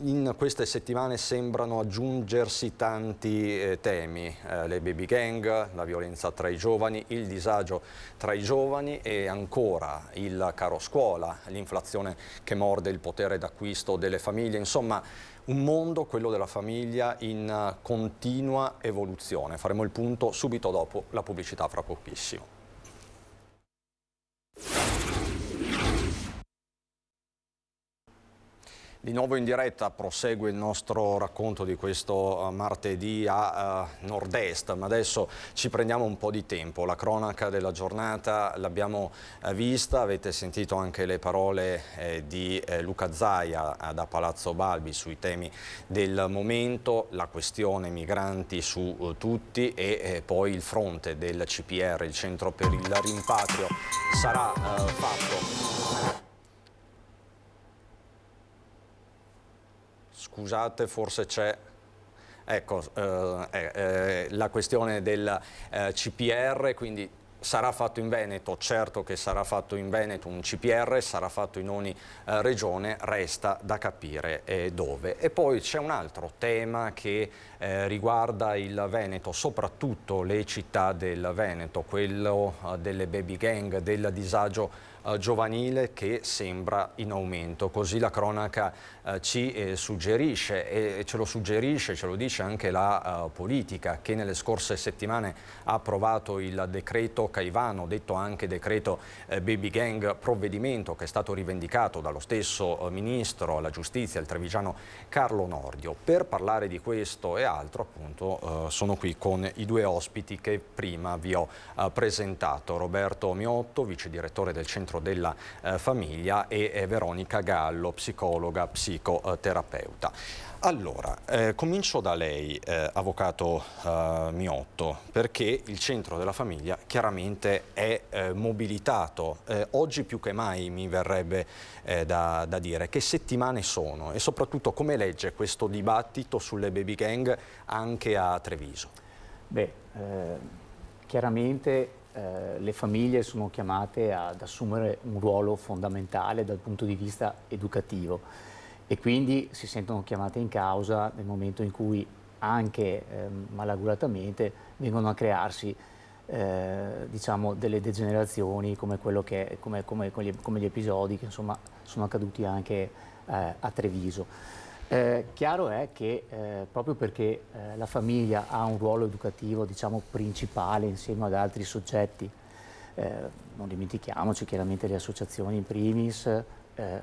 in queste settimane sembrano aggiungersi tanti temi, le baby gang, la violenza tra i giovani, il disagio tra i giovani e ancora il caro scuola, l'inflazione che morde il potere d'acquisto delle famiglie, insomma un mondo, quello della famiglia, in continua evoluzione. Faremo il punto subito dopo la pubblicità, fra pochissimo. Di nuovo in diretta prosegue il nostro racconto di questo martedì a nord-est, ma adesso ci prendiamo un po' di tempo. La cronaca della giornata l'abbiamo vista, avete sentito anche le parole di Luca Zaia da Palazzo Balbi sui temi del momento, la questione migranti su tutti e poi il fronte del CPR, il Centro per il Rimpatrio, sarà fatto. Scusate, forse c'è, ecco, la questione del CPR, quindi sarà fatto in Veneto, certo che sarà fatto in Veneto un CPR, sarà fatto in ogni regione, resta da capire dove. E poi c'è un altro tema che riguarda il Veneto, soprattutto le città del Veneto, quello delle baby gang, del disagio giovanile che sembra in aumento. Così la cronaca ci suggerisce, e ce lo dice anche la politica, che nelle scorse settimane ha approvato il decreto Caivano, detto anche decreto baby gang, provvedimento che è stato rivendicato dallo stesso ministro alla giustizia, il trevigiano Carlo Nordio. Per parlare di questo e altro, appunto, sono qui con i due ospiti che prima vi ho presentato: Roberto Miotto, vice direttore del Centro della Famiglia, e Veronica Gallo, psicologa, psicoterapeuta. Allora, comincio da lei, avvocato Miotto, perché il Centro della Famiglia chiaramente è mobilitato. Oggi più che mai mi verrebbe da dire che settimane sono, e soprattutto come legge questo dibattito sulle baby gang anche a Treviso? Beh, chiaramente le famiglie sono chiamate ad assumere un ruolo fondamentale dal punto di vista educativo, e quindi si sentono chiamate in causa nel momento in cui anche malauguratamente vengono a crearsi diciamo delle degenerazioni come quello che come gli episodi che insomma sono accaduti anche a Treviso. Chiaro è che proprio perché la famiglia ha un ruolo educativo, diciamo, principale insieme ad altri soggetti, non dimentichiamoci chiaramente le associazioni in primis,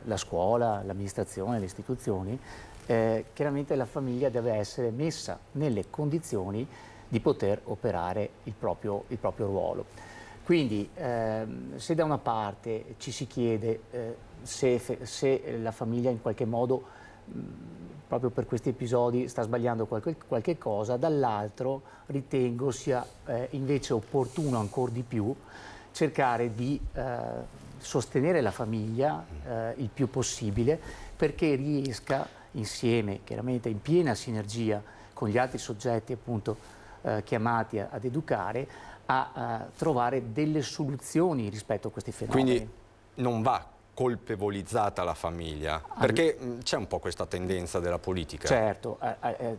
la scuola, l'amministrazione, le istituzioni, chiaramente la famiglia deve essere messa nelle condizioni di poter operare il proprio ruolo. Quindi se da una parte ci si chiede se la famiglia in qualche modo proprio per questi episodi sta sbagliando qualche cosa, dall'altro ritengo sia invece opportuno ancora di più cercare di sostenere la famiglia il più possibile, perché riesca insieme, chiaramente in piena sinergia con gli altri soggetti appunto chiamati ad educare, a trovare delle soluzioni rispetto a questi fenomeni. Quindi non va colpevolizzata la famiglia, perché c'è un po' questa tendenza della politica. Certo,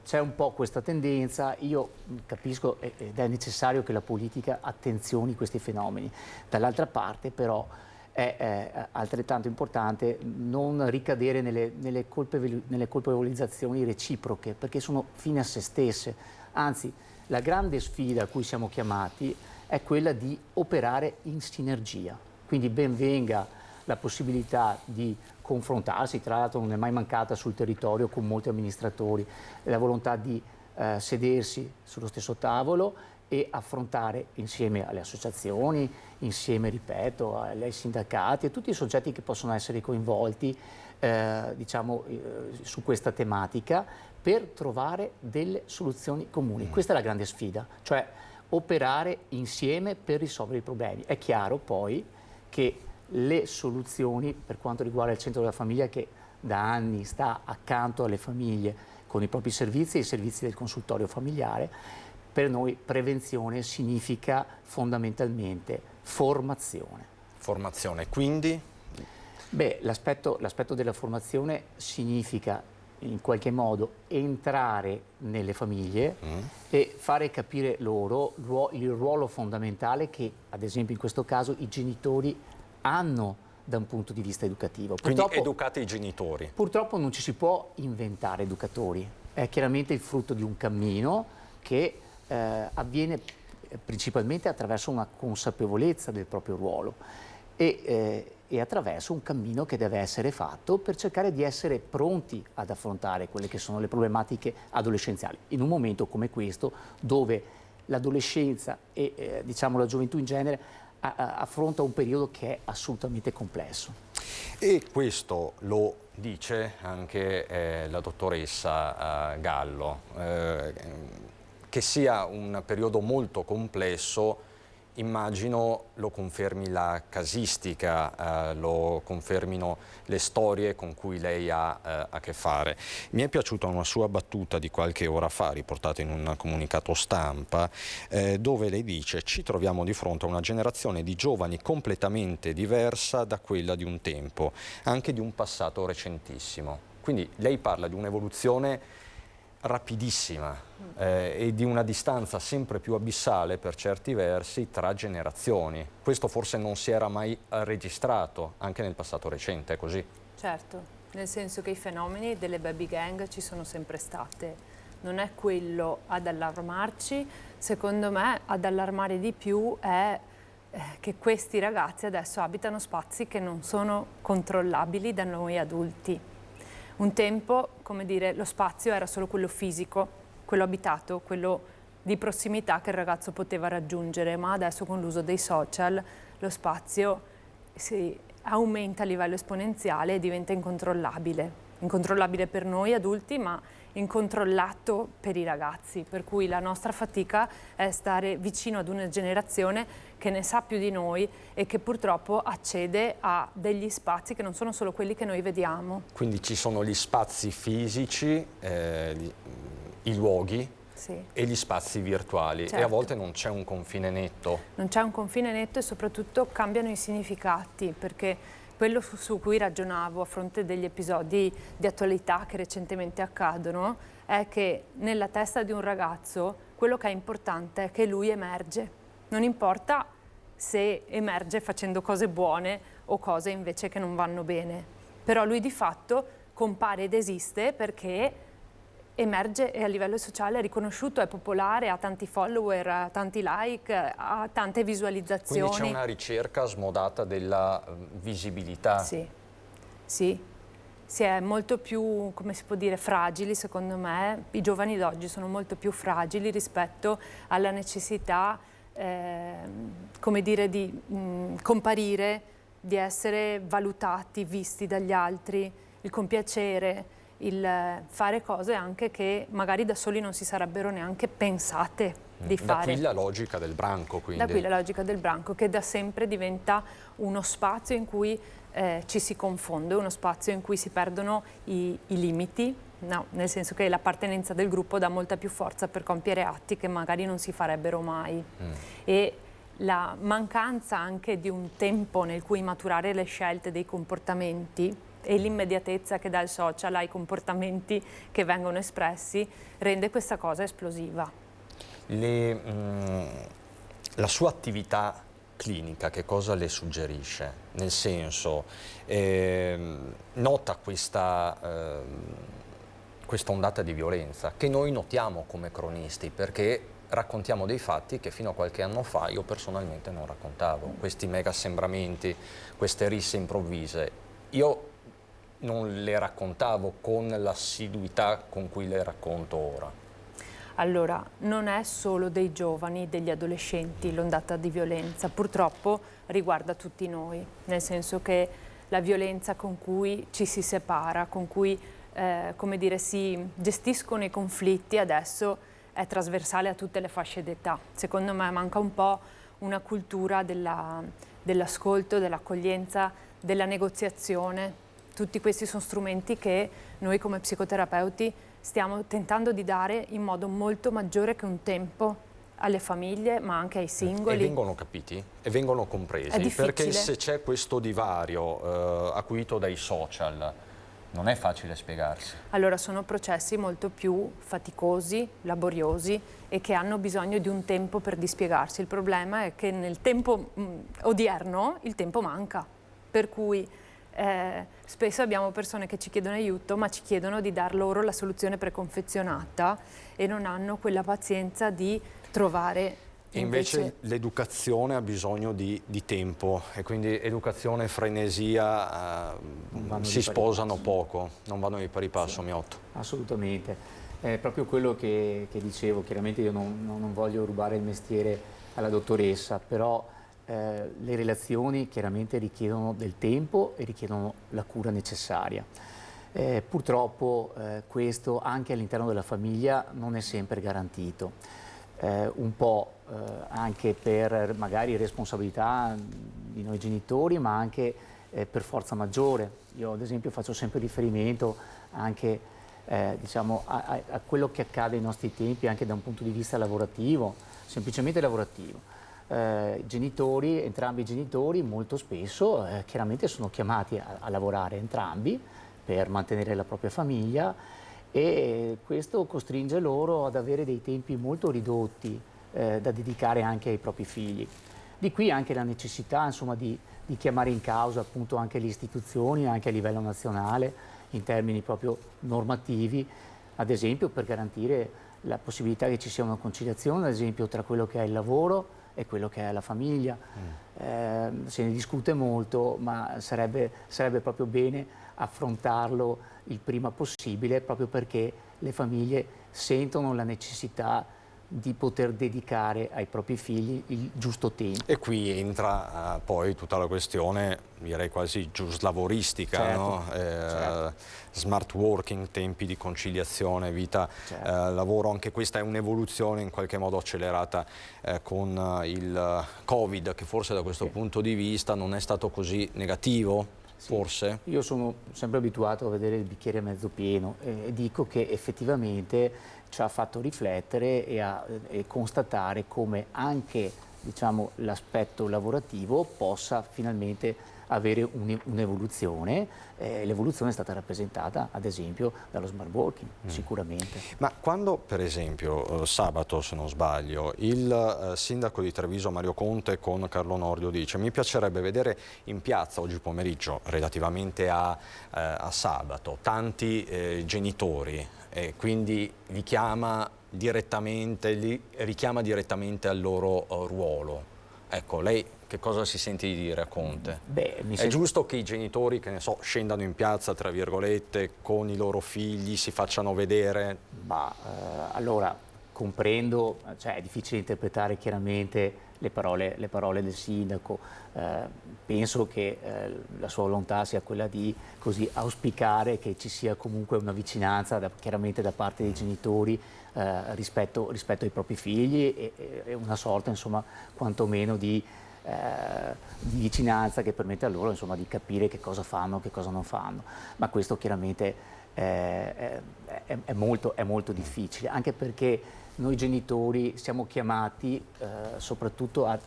c'è un po' questa tendenza, io capisco ed è necessario che la politica attenzioni questi fenomeni. Dall'altra parte però è altrettanto importante non ricadere nelle colpevolizzazioni reciproche, perché sono fine a se stesse. Anzi, la grande sfida a cui siamo chiamati è quella di operare in sinergia. Quindi ben venga la possibilità di confrontarsi, tra l'altro non è mai mancata sul territorio con molti amministratori, la volontà di sedersi sullo stesso tavolo e affrontare insieme alle associazioni, insieme, ripeto, ai sindacati e tutti i soggetti che possono essere coinvolti diciamo, su questa tematica, per trovare delle soluzioni comuni. Questa è la grande sfida, cioè operare insieme per risolvere i problemi. È chiaro poi che le soluzioni per quanto riguarda il Centro della Famiglia, che da anni sta accanto alle famiglie con i propri servizi e i servizi del consultorio familiare, per noi prevenzione significa fondamentalmente formazione. Formazione, quindi? Beh, l'aspetto della formazione significa in qualche modo entrare nelle famiglie e fare capire loro il ruolo fondamentale che, ad esempio in questo caso, i genitori hanno da un punto di vista educativo. Quindi educate i genitori. Purtroppo non ci si può inventare educatori, è chiaramente il frutto di un cammino che avviene principalmente attraverso una consapevolezza del proprio ruolo e attraverso un cammino che deve essere fatto per cercare di essere pronti ad affrontare quelle che sono le problematiche adolescenziali, in un momento come questo dove l'adolescenza e diciamo la gioventù in genere affronta un periodo che è assolutamente complesso. E questo lo dice anche la dottoressa Gallo, che sia un periodo molto complesso immagino lo confermi la casistica, lo confermino le storie con cui lei ha a che fare. Mi è piaciuta una sua battuta di qualche ora fa, riportata in un comunicato stampa, dove lei dice: ci troviamo di fronte a una generazione di giovani completamente diversa da quella di un tempo, anche di un passato recentissimo. Quindi lei parla di un'evoluzione rapidissima e di una distanza sempre più abissale per certi versi tra generazioni. Questo forse non si era mai registrato anche nel passato recente, è così? Certo, nel senso che i fenomeni delle baby gang ci sono sempre state. Non è quello ad allarmarci, secondo me ad allarmare di più è che questi ragazzi adesso abitano spazi che non sono controllabili da noi adulti. Un tempo, come dire, lo spazio era solo quello fisico, quello abitato, quello di prossimità che il ragazzo poteva raggiungere, ma adesso con l'uso dei social lo spazio si aumenta a livello esponenziale e diventa incontrollabile. Incontrollabile per noi adulti, ma incontrollato per i ragazzi, per cui la nostra fatica è stare vicino ad una generazione che ne sa più di noi e che purtroppo accede a degli spazi che non sono solo quelli che noi vediamo. Quindi ci sono gli spazi fisici, i luoghi, sì, e gli spazi virtuali, certo, e a volte non c'è un confine netto. Non c'è un confine netto e soprattutto cambiano i significati, perché quello su cui ragionavo a fronte degli episodi di attualità che recentemente accadono è che nella testa di un ragazzo quello che è importante è che lui emerge. Non importa se emerge facendo cose buone o cose invece che non vanno bene, però lui di fatto compare ed esiste perché emerge e a livello sociale è riconosciuto, è popolare, ha tanti follower, ha tanti like, ha tante visualizzazioni. Quindi c'è una ricerca smodata della visibilità. Sì, sì, si è molto più, come si può dire, fragili secondo me. I giovani d'oggi sono molto più fragili rispetto alla necessità, come dire, di comparire, di essere valutati, visti dagli altri, il compiacere, il fare cose anche che magari da soli non si sarebbero neanche pensate di fare. Da qui la logica del branco, quindi. Da qui la logica del branco, che da sempre diventa uno spazio in cui ci si confonde, uno spazio in cui si perdono i limiti, no, nel senso che l'appartenenza del gruppo dà molta più forza per compiere atti che magari non si farebbero mai. E la mancanza anche di un tempo nel cui maturare le scelte dei comportamenti e l'immediatezza che dà il social ai comportamenti che vengono espressi rende questa cosa esplosiva. La sua attività clinica che cosa le suggerisce? Nel senso, nota questa ondata di violenza che noi notiamo come cronisti, perché raccontiamo dei fatti che fino a qualche anno fa io personalmente non raccontavo, questi mega assembramenti, queste risse improvvise. Io non le raccontavo con l'assiduità con cui le racconto ora. Allora, non è solo dei giovani, degli adolescenti l'ondata di violenza, purtroppo riguarda tutti noi, nel senso che la violenza con cui ci si separa, con cui come dire, si gestiscono i conflitti adesso è trasversale a tutte le fasce d'età. Secondo me manca un po' una cultura dell'ascolto, dell'accoglienza, della negoziazione. Tutti questi sono strumenti che noi come psicoterapeuti stiamo tentando di dare in modo molto maggiore che un tempo alle famiglie, ma anche ai singoli. E vengono capiti? E vengono compresi? Perché se c'è questo divario acuito dai social, non è facile spiegarsi. Allora, sono processi molto più faticosi, laboriosi e che hanno bisogno di un tempo per dispiegarsi. Il problema è che nel tempo odierno il tempo manca, per cui spesso abbiamo persone che ci chiedono aiuto, ma ci chiedono di dar loro la soluzione preconfezionata e non hanno quella pazienza di trovare. E invece l'educazione ha bisogno di tempo e quindi educazione e frenesia si sposano poco, non vanno di pari passo, sì. Miotto. Assolutamente, è proprio quello che dicevo. Chiaramente io non voglio rubare il mestiere alla dottoressa, però le relazioni chiaramente richiedono del tempo e richiedono la cura necessaria. Purtroppo questo anche all'interno della famiglia non è sempre garantito. Un po' anche per magari responsabilità di noi genitori, ma anche per forza maggiore. Io ad esempio faccio sempre riferimento anche diciamo, a quello che accade ai nostri tempi anche da un punto di vista lavorativo, semplicemente lavorativo. Entrambi i genitori molto spesso chiaramente sono chiamati a lavorare entrambi per mantenere la propria famiglia, e questo costringe loro ad avere dei tempi molto ridotti da dedicare anche ai propri figli. Di qui anche la necessità, insomma, di chiamare in causa appunto anche le istituzioni, anche a livello nazionale, in termini proprio normativi, ad esempio per garantire la possibilità che ci sia una conciliazione, ad esempio, tra quello che è il lavoro e quello che è la famiglia. Se ne discute molto, ma sarebbe proprio bene affrontarlo il prima possibile, proprio perché le famiglie sentono la necessità di poter dedicare ai propri figli il giusto tempo. E qui entra poi tutta la questione, direi quasi giuslavoristica, certo, no? Certo. Smart working, tempi di conciliazione, vita, lavoro, anche questa è un'evoluzione in qualche modo accelerata con il Covid, che forse da questo punto di vista non è stato così negativo. Forse? Io sono sempre abituato a vedere il bicchiere mezzo pieno e dico che effettivamente ci ha fatto riflettere e constatare come anche, diciamo, l'aspetto lavorativo possa finalmente avere un'evoluzione. L'evoluzione è stata rappresentata ad esempio dallo smart working, sicuramente. Ma quando per esempio sabato, se non sbaglio, il sindaco di Treviso Mario Conte con Carlo Nordio dice: mi piacerebbe vedere in piazza oggi pomeriggio, relativamente a sabato, tanti genitori, e quindi li richiama direttamente al loro ruolo. Ecco, lei che cosa si sente di dire a Conte? È giusto che i genitori, che ne so, scendano in piazza, tra virgolette, con i loro figli, si facciano vedere? Allora, comprendo, cioè è difficile interpretare chiaramente le parole del sindaco. Penso che la sua volontà sia quella di auspicare che ci sia comunque una vicinanza chiaramente da parte dei genitori rispetto ai propri figli e una sorta, insomma, quantomeno di vicinanza che permette a loro, insomma, di capire che cosa fanno, che cosa non fanno. Ma questo chiaramente è molto difficile, anche perché noi genitori siamo chiamati soprattutto a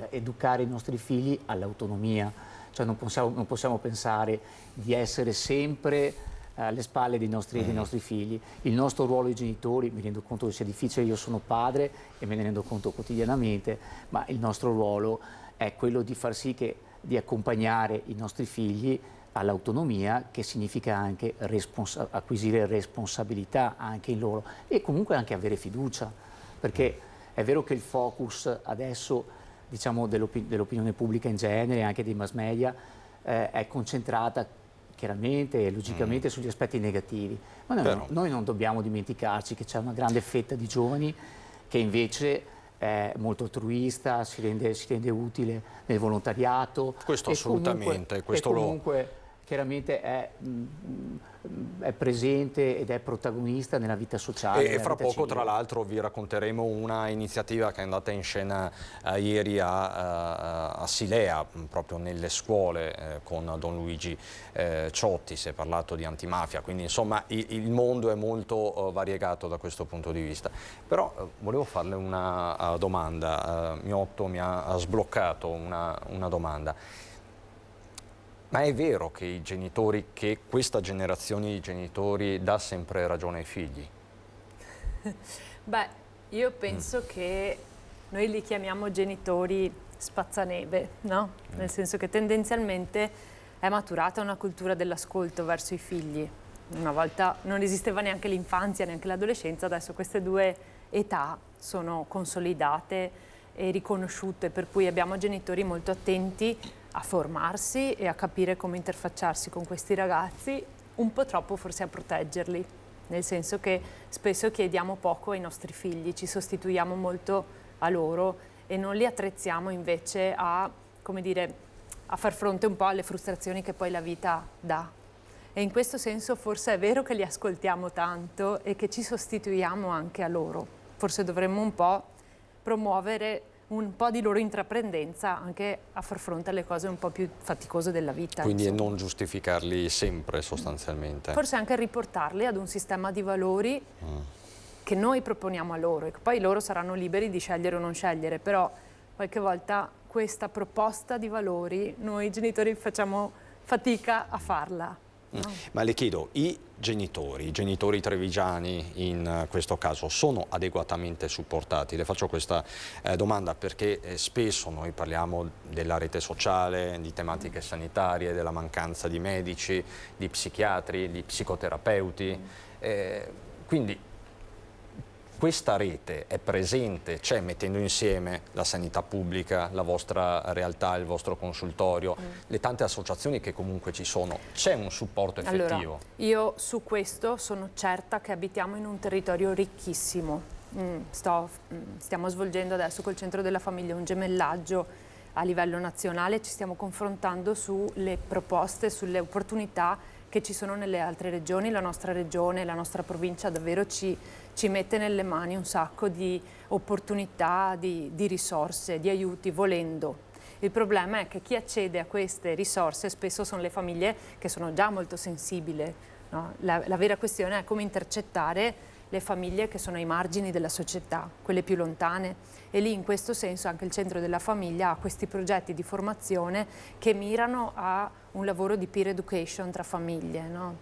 educare i nostri figli all'autonomia, cioè non possiamo pensare di essere sempre alle spalle dei nostri figli. Il nostro ruolo di genitori, mi rendo conto che sia difficile, io sono padre e me ne rendo conto quotidianamente, ma il nostro ruolo è quello di far sì di accompagnare i nostri figli all'autonomia, che significa anche acquisire responsabilità anche in loro e comunque anche avere fiducia, perché è vero che il focus adesso, diciamo, dell'opinione pubblica in genere, anche dei mass media, è concentrata chiaramente e logicamente sugli aspetti negativi, ma noi non dobbiamo dimenticarci che c'è una grande fetta di giovani che invece è molto altruista, si rende utile nel volontariato. Questo assolutamente. Comunque chiaramente è presente ed è protagonista nella vita sociale. E fra poco, tra l'altro, vi racconteremo una iniziativa che è andata in scena ieri a Silea, proprio nelle scuole, con Don Luigi Ciotti. Si è parlato di antimafia, quindi insomma il mondo è molto variegato da questo punto di vista. Però volevo farle una domanda, Miotto mi ha sbloccato una domanda. Ma è vero che questa generazione di genitori dà sempre ragione ai figli? Beh, io penso che noi li chiamiamo genitori spazzaneve, no? Nel senso che tendenzialmente è maturata una cultura dell'ascolto verso i figli. Una volta non esisteva neanche l'infanzia, neanche l'adolescenza, adesso queste due età sono consolidate e riconosciute, per cui abbiamo genitori molto attenti a formarsi e a capire come interfacciarsi con questi ragazzi, un po' troppo forse a proteggerli, nel senso che spesso chiediamo poco ai nostri figli, ci sostituiamo molto a loro e non li attrezziamo invece a, come dire, a far fronte un po' alle frustrazioni che poi la vita dà. E in questo senso forse è vero che li ascoltiamo tanto e che ci sostituiamo anche a loro. Forse dovremmo un po' promuovere un po' di loro intraprendenza anche a far fronte alle cose un po' più faticose della vita. Quindi non giustificarli sempre sostanzialmente. Forse anche riportarli ad un sistema di valori che noi proponiamo a loro, e che poi loro saranno liberi di scegliere o non scegliere, però qualche volta questa proposta di valori noi genitori facciamo fatica a farla. No? Ma le chiedo, i genitori trevigiani in questo caso sono adeguatamente supportati? Le faccio questa domanda perché spesso noi parliamo della rete sociale, di tematiche sanitarie, della mancanza di medici, di psichiatri, di psicoterapeuti, quindi questa rete è presente, c'è, mettendo insieme la sanità pubblica, la vostra realtà, il vostro consultorio, le tante associazioni che comunque ci sono, c'è un supporto effettivo? Allora, io su questo sono certa che abitiamo in un territorio ricchissimo. Stiamo svolgendo adesso col Centro della Famiglia un gemellaggio a livello nazionale, ci stiamo confrontando sulle proposte, sulle opportunità che ci sono nelle altre regioni. La nostra regione, la nostra provincia davvero ci mette nelle mani un sacco di opportunità, di risorse, di aiuti, volendo. Il problema è che chi accede a queste risorse spesso sono le famiglie che sono già molto sensibili. No? La vera questione è come intercettare le famiglie che sono ai margini della società, quelle più lontane, e lì in questo senso anche il Centro della Famiglia ha questi progetti di formazione che mirano a un lavoro di peer education tra famiglie, no?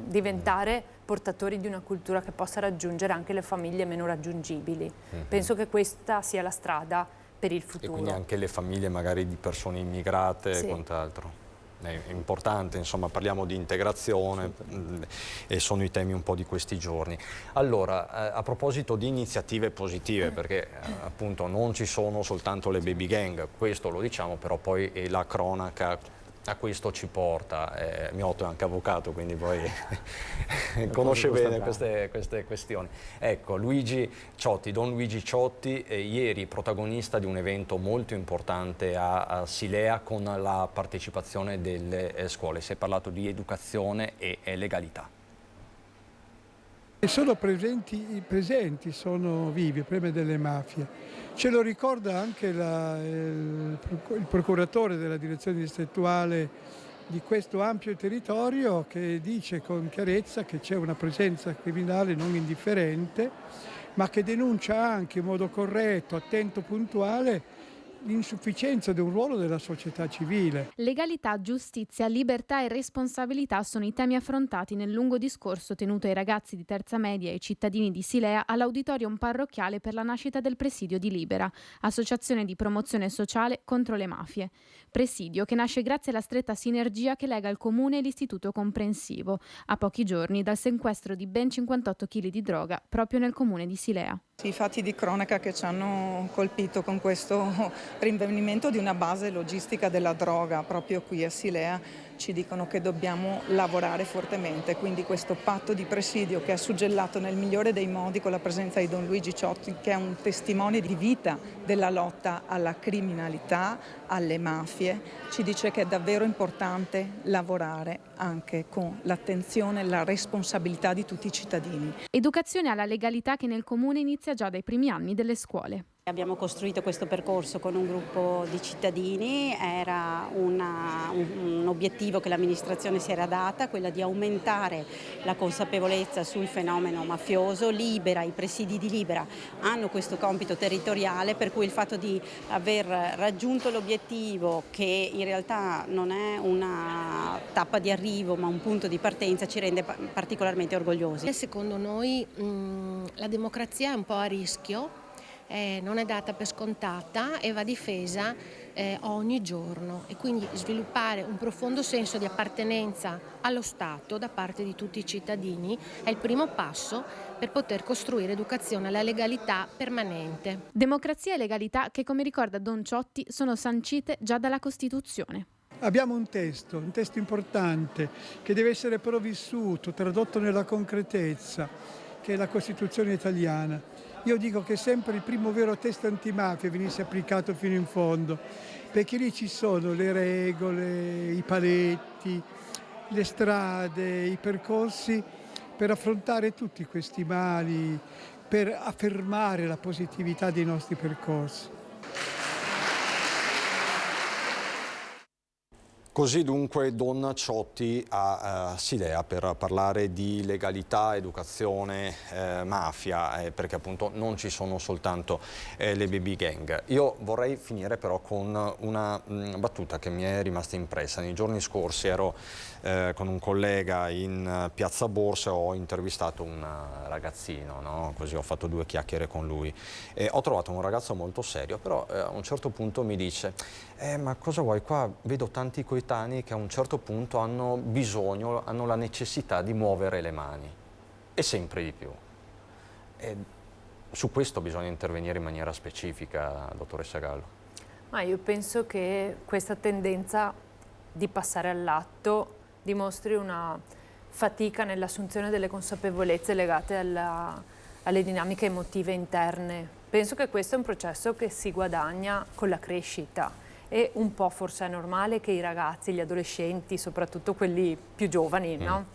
Diventare portatori di una cultura che possa raggiungere anche le famiglie meno raggiungibili. Penso che questa sia la strada per il futuro. E quindi anche le famiglie magari di persone immigrate Sì. e quant'altro. È importante, insomma, parliamo di integrazione e sono i temi un po' di questi giorni. Allora, a proposito di iniziative positive, perché appunto non ci sono soltanto le baby gang, questo lo diciamo, però poi la cronaca a questo ci porta. Miotto è anche avvocato, quindi poi conosce bene queste questioni. Ecco, Luigi Ciotti, Don Luigi Ciotti, ieri protagonista di un evento molto importante a Silea con la partecipazione delle scuole. Si è parlato di educazione e legalità. Sono presenti, sono vivi il problema delle mafie. Ce lo ricorda anche il procuratore della direzione distrettuale di questo ampio territorio, che dice con chiarezza che c'è una presenza criminale non indifferente, ma che denuncia anche in modo corretto, attento, puntuale, l'insufficienza di un ruolo della società civile. Legalità, giustizia, libertà e responsabilità sono i temi affrontati nel lungo discorso tenuto ai ragazzi di terza media e ai cittadini di Silea all'auditorium parrocchiale per la nascita del Presidio di Libera, associazione di promozione sociale contro le mafie. Presidio che nasce grazie alla stretta sinergia che lega il comune e l'istituto comprensivo, a pochi giorni dal sequestro di ben 58 kg di droga proprio nel comune di Silea. I fatti di cronaca che ci hanno colpito con questo rinvenimento di una base logistica della droga proprio qui a Silea ci dicono che dobbiamo lavorare fortemente, quindi questo patto di presidio che è suggellato nel migliore dei modi con la presenza di Don Luigi Ciotti, che è un testimone di vita della lotta alla criminalità, alle mafie, ci dice che è davvero importante lavorare anche con l'attenzione e la responsabilità di tutti i cittadini. Educazione alla legalità che nel comune inizia già dai primi anni delle scuole. Abbiamo costruito questo percorso con un gruppo di cittadini, era un obiettivo che l'amministrazione si era data, quella di aumentare la consapevolezza sul fenomeno mafioso. Libera, i presidi di Libera hanno questo compito territoriale, per cui il fatto di aver raggiunto l'obiettivo, che in realtà non è una tappa di arrivo ma un punto di partenza, ci rende particolarmente orgogliosi. Secondo noi la democrazia è un po' a rischio. Non è data per scontata e va difesa ogni giorno, e quindi sviluppare un profondo senso di appartenenza allo Stato da parte di tutti i cittadini è il primo passo per poter costruire educazione alla legalità permanente. Democrazia e legalità che, come ricorda Don Ciotti, sono sancite già dalla Costituzione. Abbiamo un testo importante che deve essere però vissuto, tradotto nella concretezza, che è la Costituzione italiana. Io dico che sempre il primo vero testo antimafia venisse applicato fino in fondo, perché lì ci sono le regole, i paletti, le strade, i percorsi per affrontare tutti questi mali per affermare la positività dei nostri percorsi. Così dunque Don Ciotti a Silea per parlare di legalità, educazione, mafia, perché appunto non ci sono soltanto le baby gang. Io vorrei finire però con una battuta che mi è rimasta impressa. Nei giorni scorsi ero con un collega in Piazza Borsa, ho intervistato un ragazzino, no? Così ho fatto 2 chiacchiere con lui. Ho trovato un ragazzo molto serio, però a un certo punto mi dice ma cosa vuoi, qua vedo tanti coetanei che a un certo punto hanno bisogno, hanno la necessità di muovere le mani, e sempre di più. Su questo bisogna intervenire in maniera specifica, dottoressa Gallo. Ma io penso che questa tendenza di passare all'atto dimostri una fatica nell'assunzione delle consapevolezze legate alle dinamiche emotive interne. Penso che questo è un processo che si guadagna con la crescita. E un po' forse è normale che i ragazzi, gli adolescenti, soprattutto quelli più giovani, no?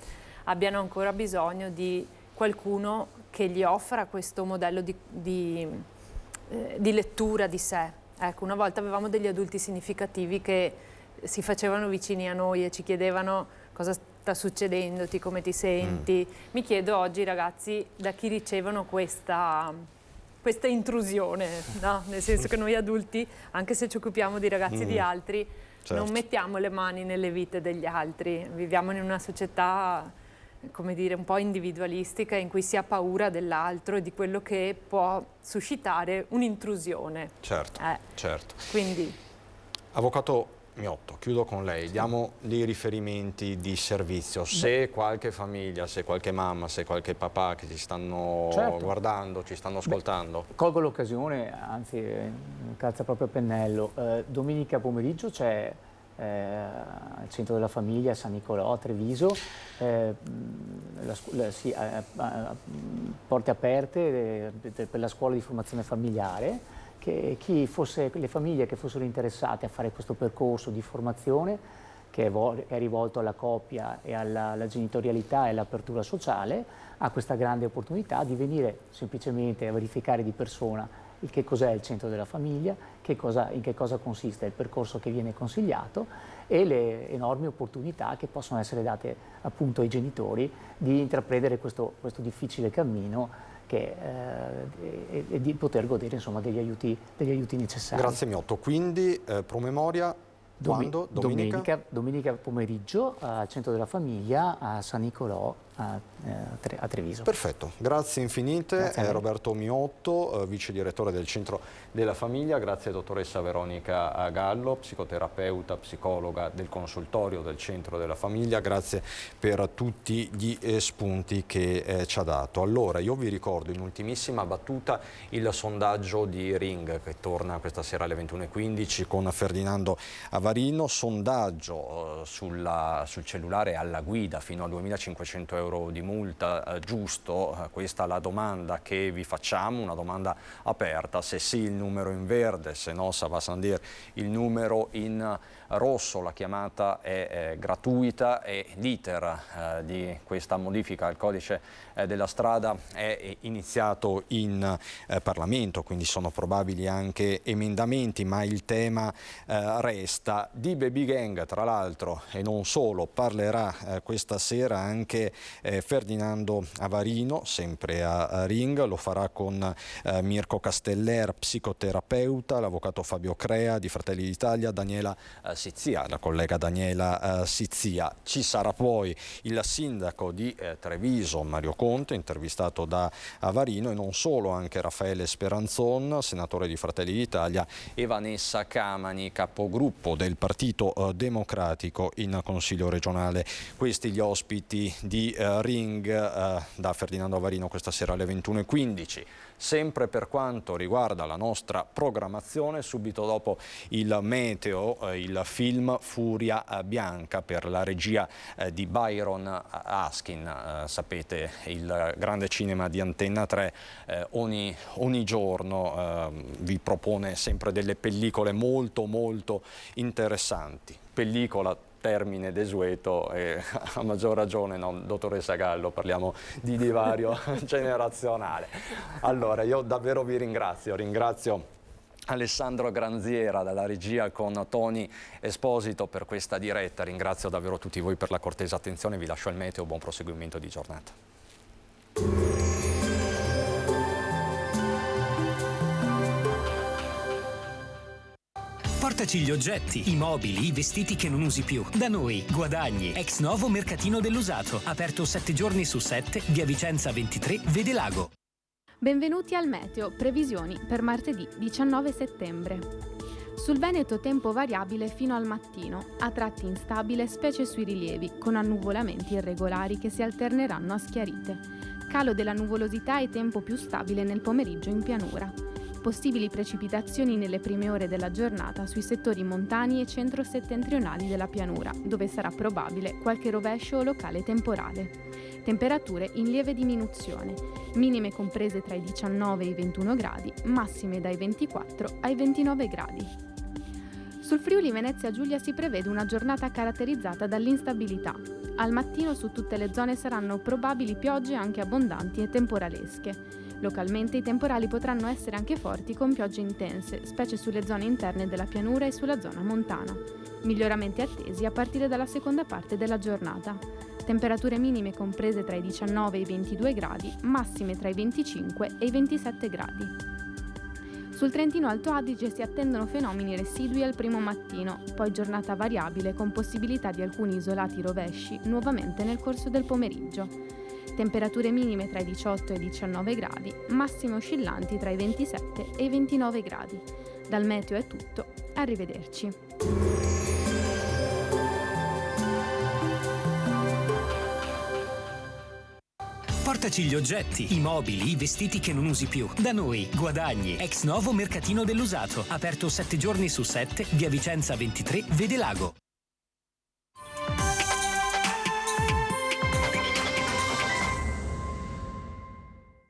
Abbiano ancora bisogno di qualcuno che gli offra questo modello di lettura di sé. Ecco, una volta avevamo degli adulti significativi che si facevano vicini a noi e ci chiedevano cosa sta succedendoti, come ti senti. Mi chiedo oggi, ragazzi, da chi ricevono questa intrusione, no? Nel senso che noi adulti, anche se ci occupiamo di ragazzi di altri, certo, non mettiamo le mani nelle vite degli altri. Viviamo in una società, come dire, un po' individualistica, in cui si ha paura dell'altro e di quello che può suscitare un'intrusione. Certo, certo. Quindi, Avvocato Miotto, chiudo con lei, diamo dei riferimenti di servizio. Se qualche famiglia, se qualche mamma, se qualche papà che ci stanno guardando, ci stanno ascoltando. Colgo l'occasione, anzi calza proprio a pennello. Domenica pomeriggio c'è al centro della famiglia San Nicolò a Treviso, porte aperte per la scuola di formazione familiare. Che le famiglie che fossero interessate a fare questo percorso di formazione che è rivolto alla coppia e alla genitorialità e all'apertura sociale, ha questa grande opportunità di venire semplicemente a verificare di persona il che cos'è il centro della famiglia, in che cosa consiste il percorso che viene consigliato e le enormi opportunità che possono essere date appunto ai genitori di intraprendere questo difficile cammino e di poter godere insomma degli aiuti necessari. Grazie Miotto, quindi promemoria quando? Domenica pomeriggio al centro della famiglia a San Nicolò a Treviso. Perfetto, grazie infinite. Grazie Roberto Miotto, vice direttore del centro della famiglia, grazie dottoressa Veronica Gallo, psicoterapeuta, psicologa del consultorio del centro della famiglia, grazie per tutti gli spunti che ci ha dato. Allora io vi ricordo in ultimissima battuta il sondaggio di Ring che torna questa sera alle 21:15 con Ferdinando Avarino, sondaggio sul cellulare alla guida fino a 2.500 euro di multa, giusto? Questa è la domanda che vi facciamo, una domanda aperta, se sì il numero in verde, se no ça va sans dire il numero in rosso, la chiamata è gratuita e l'iter di questa modifica al codice della strada è iniziato in Parlamento, quindi sono probabili anche emendamenti, ma il tema resta. Di baby gang tra l'altro e non solo parlerà questa sera anche Ferdinando Avarino, sempre a Ring, lo farà con Mirko Casteller, psicoterapeuta, l'avvocato Fabio Crea di Fratelli d'Italia, Daniela Sizia, la collega Daniela Sizia. Ci sarà poi il sindaco di Treviso, Mario Conte, intervistato da Avarino, e non solo, anche Raffaele Speranzon, senatore di Fratelli d'Italia, e Vanessa Camani, capogruppo del Partito Democratico in Consiglio regionale. Questi gli ospiti di Ring da Ferdinando Avarino questa sera alle 21:15. Sempre per quanto riguarda la nostra programmazione, subito dopo il meteo, il film Furia Bianca per la regia di Byron Askin, sapete, il grande cinema di Antenna 3 ogni giorno vi propone sempre delle pellicole molto interessanti. Pellicola termine desueto e a maggior ragione, no, dottoressa Gallo, parliamo di divario generazionale. Allora, io davvero vi ringrazio Alessandro Granziera dalla regia con Tony Esposito per questa diretta, ringrazio davvero tutti voi per la cortese attenzione, vi lascio il meteo, buon proseguimento di giornata. Portaci gli oggetti, i mobili, i vestiti che non usi più. Da noi, guadagni. Ex novo Mercatino dell'Usato. Aperto 7 giorni su 7, via Vicenza 23, Vedelago. Benvenuti al meteo, previsioni per martedì 19 settembre. Sul Veneto tempo variabile fino al mattino, a tratti instabile specie sui rilievi, con annuvolamenti irregolari che si alterneranno a schiarite. Calo della nuvolosità e tempo più stabile nel pomeriggio in pianura. Possibili precipitazioni nelle prime ore della giornata sui settori montani e centro-settentrionali della pianura, dove sarà probabile qualche rovescio o locale temporale. Temperature in lieve diminuzione, minime comprese tra i 19 e i 21 gradi, massime dai 24 ai 29 gradi. Sul Friuli Venezia Giulia si prevede una giornata caratterizzata dall'instabilità. Al mattino su tutte le zone saranno probabili piogge anche abbondanti e temporalesche. Localmente i temporali potranno essere anche forti con piogge intense, specie sulle zone interne della pianura e sulla zona montana. Miglioramenti attesi a partire dalla seconda parte della giornata. Temperature minime comprese tra i 19 e i 22 gradi, massime tra i 25 e i 27 gradi. Sul Trentino Alto Adige si attendono fenomeni residui al primo mattino, poi giornata variabile con possibilità di alcuni isolati rovesci nuovamente nel corso del pomeriggio. Temperature minime tra i 18 e i 19 gradi, massime oscillanti tra i 27 e i 29 gradi. Dal meteo è tutto, arrivederci. Portaci gli oggetti, i mobili, i vestiti che non usi più. Da noi, guadagni. Ex novo Mercatino dell'Usato. Aperto 7 giorni su 7, via Vicenza 23, Vedelago.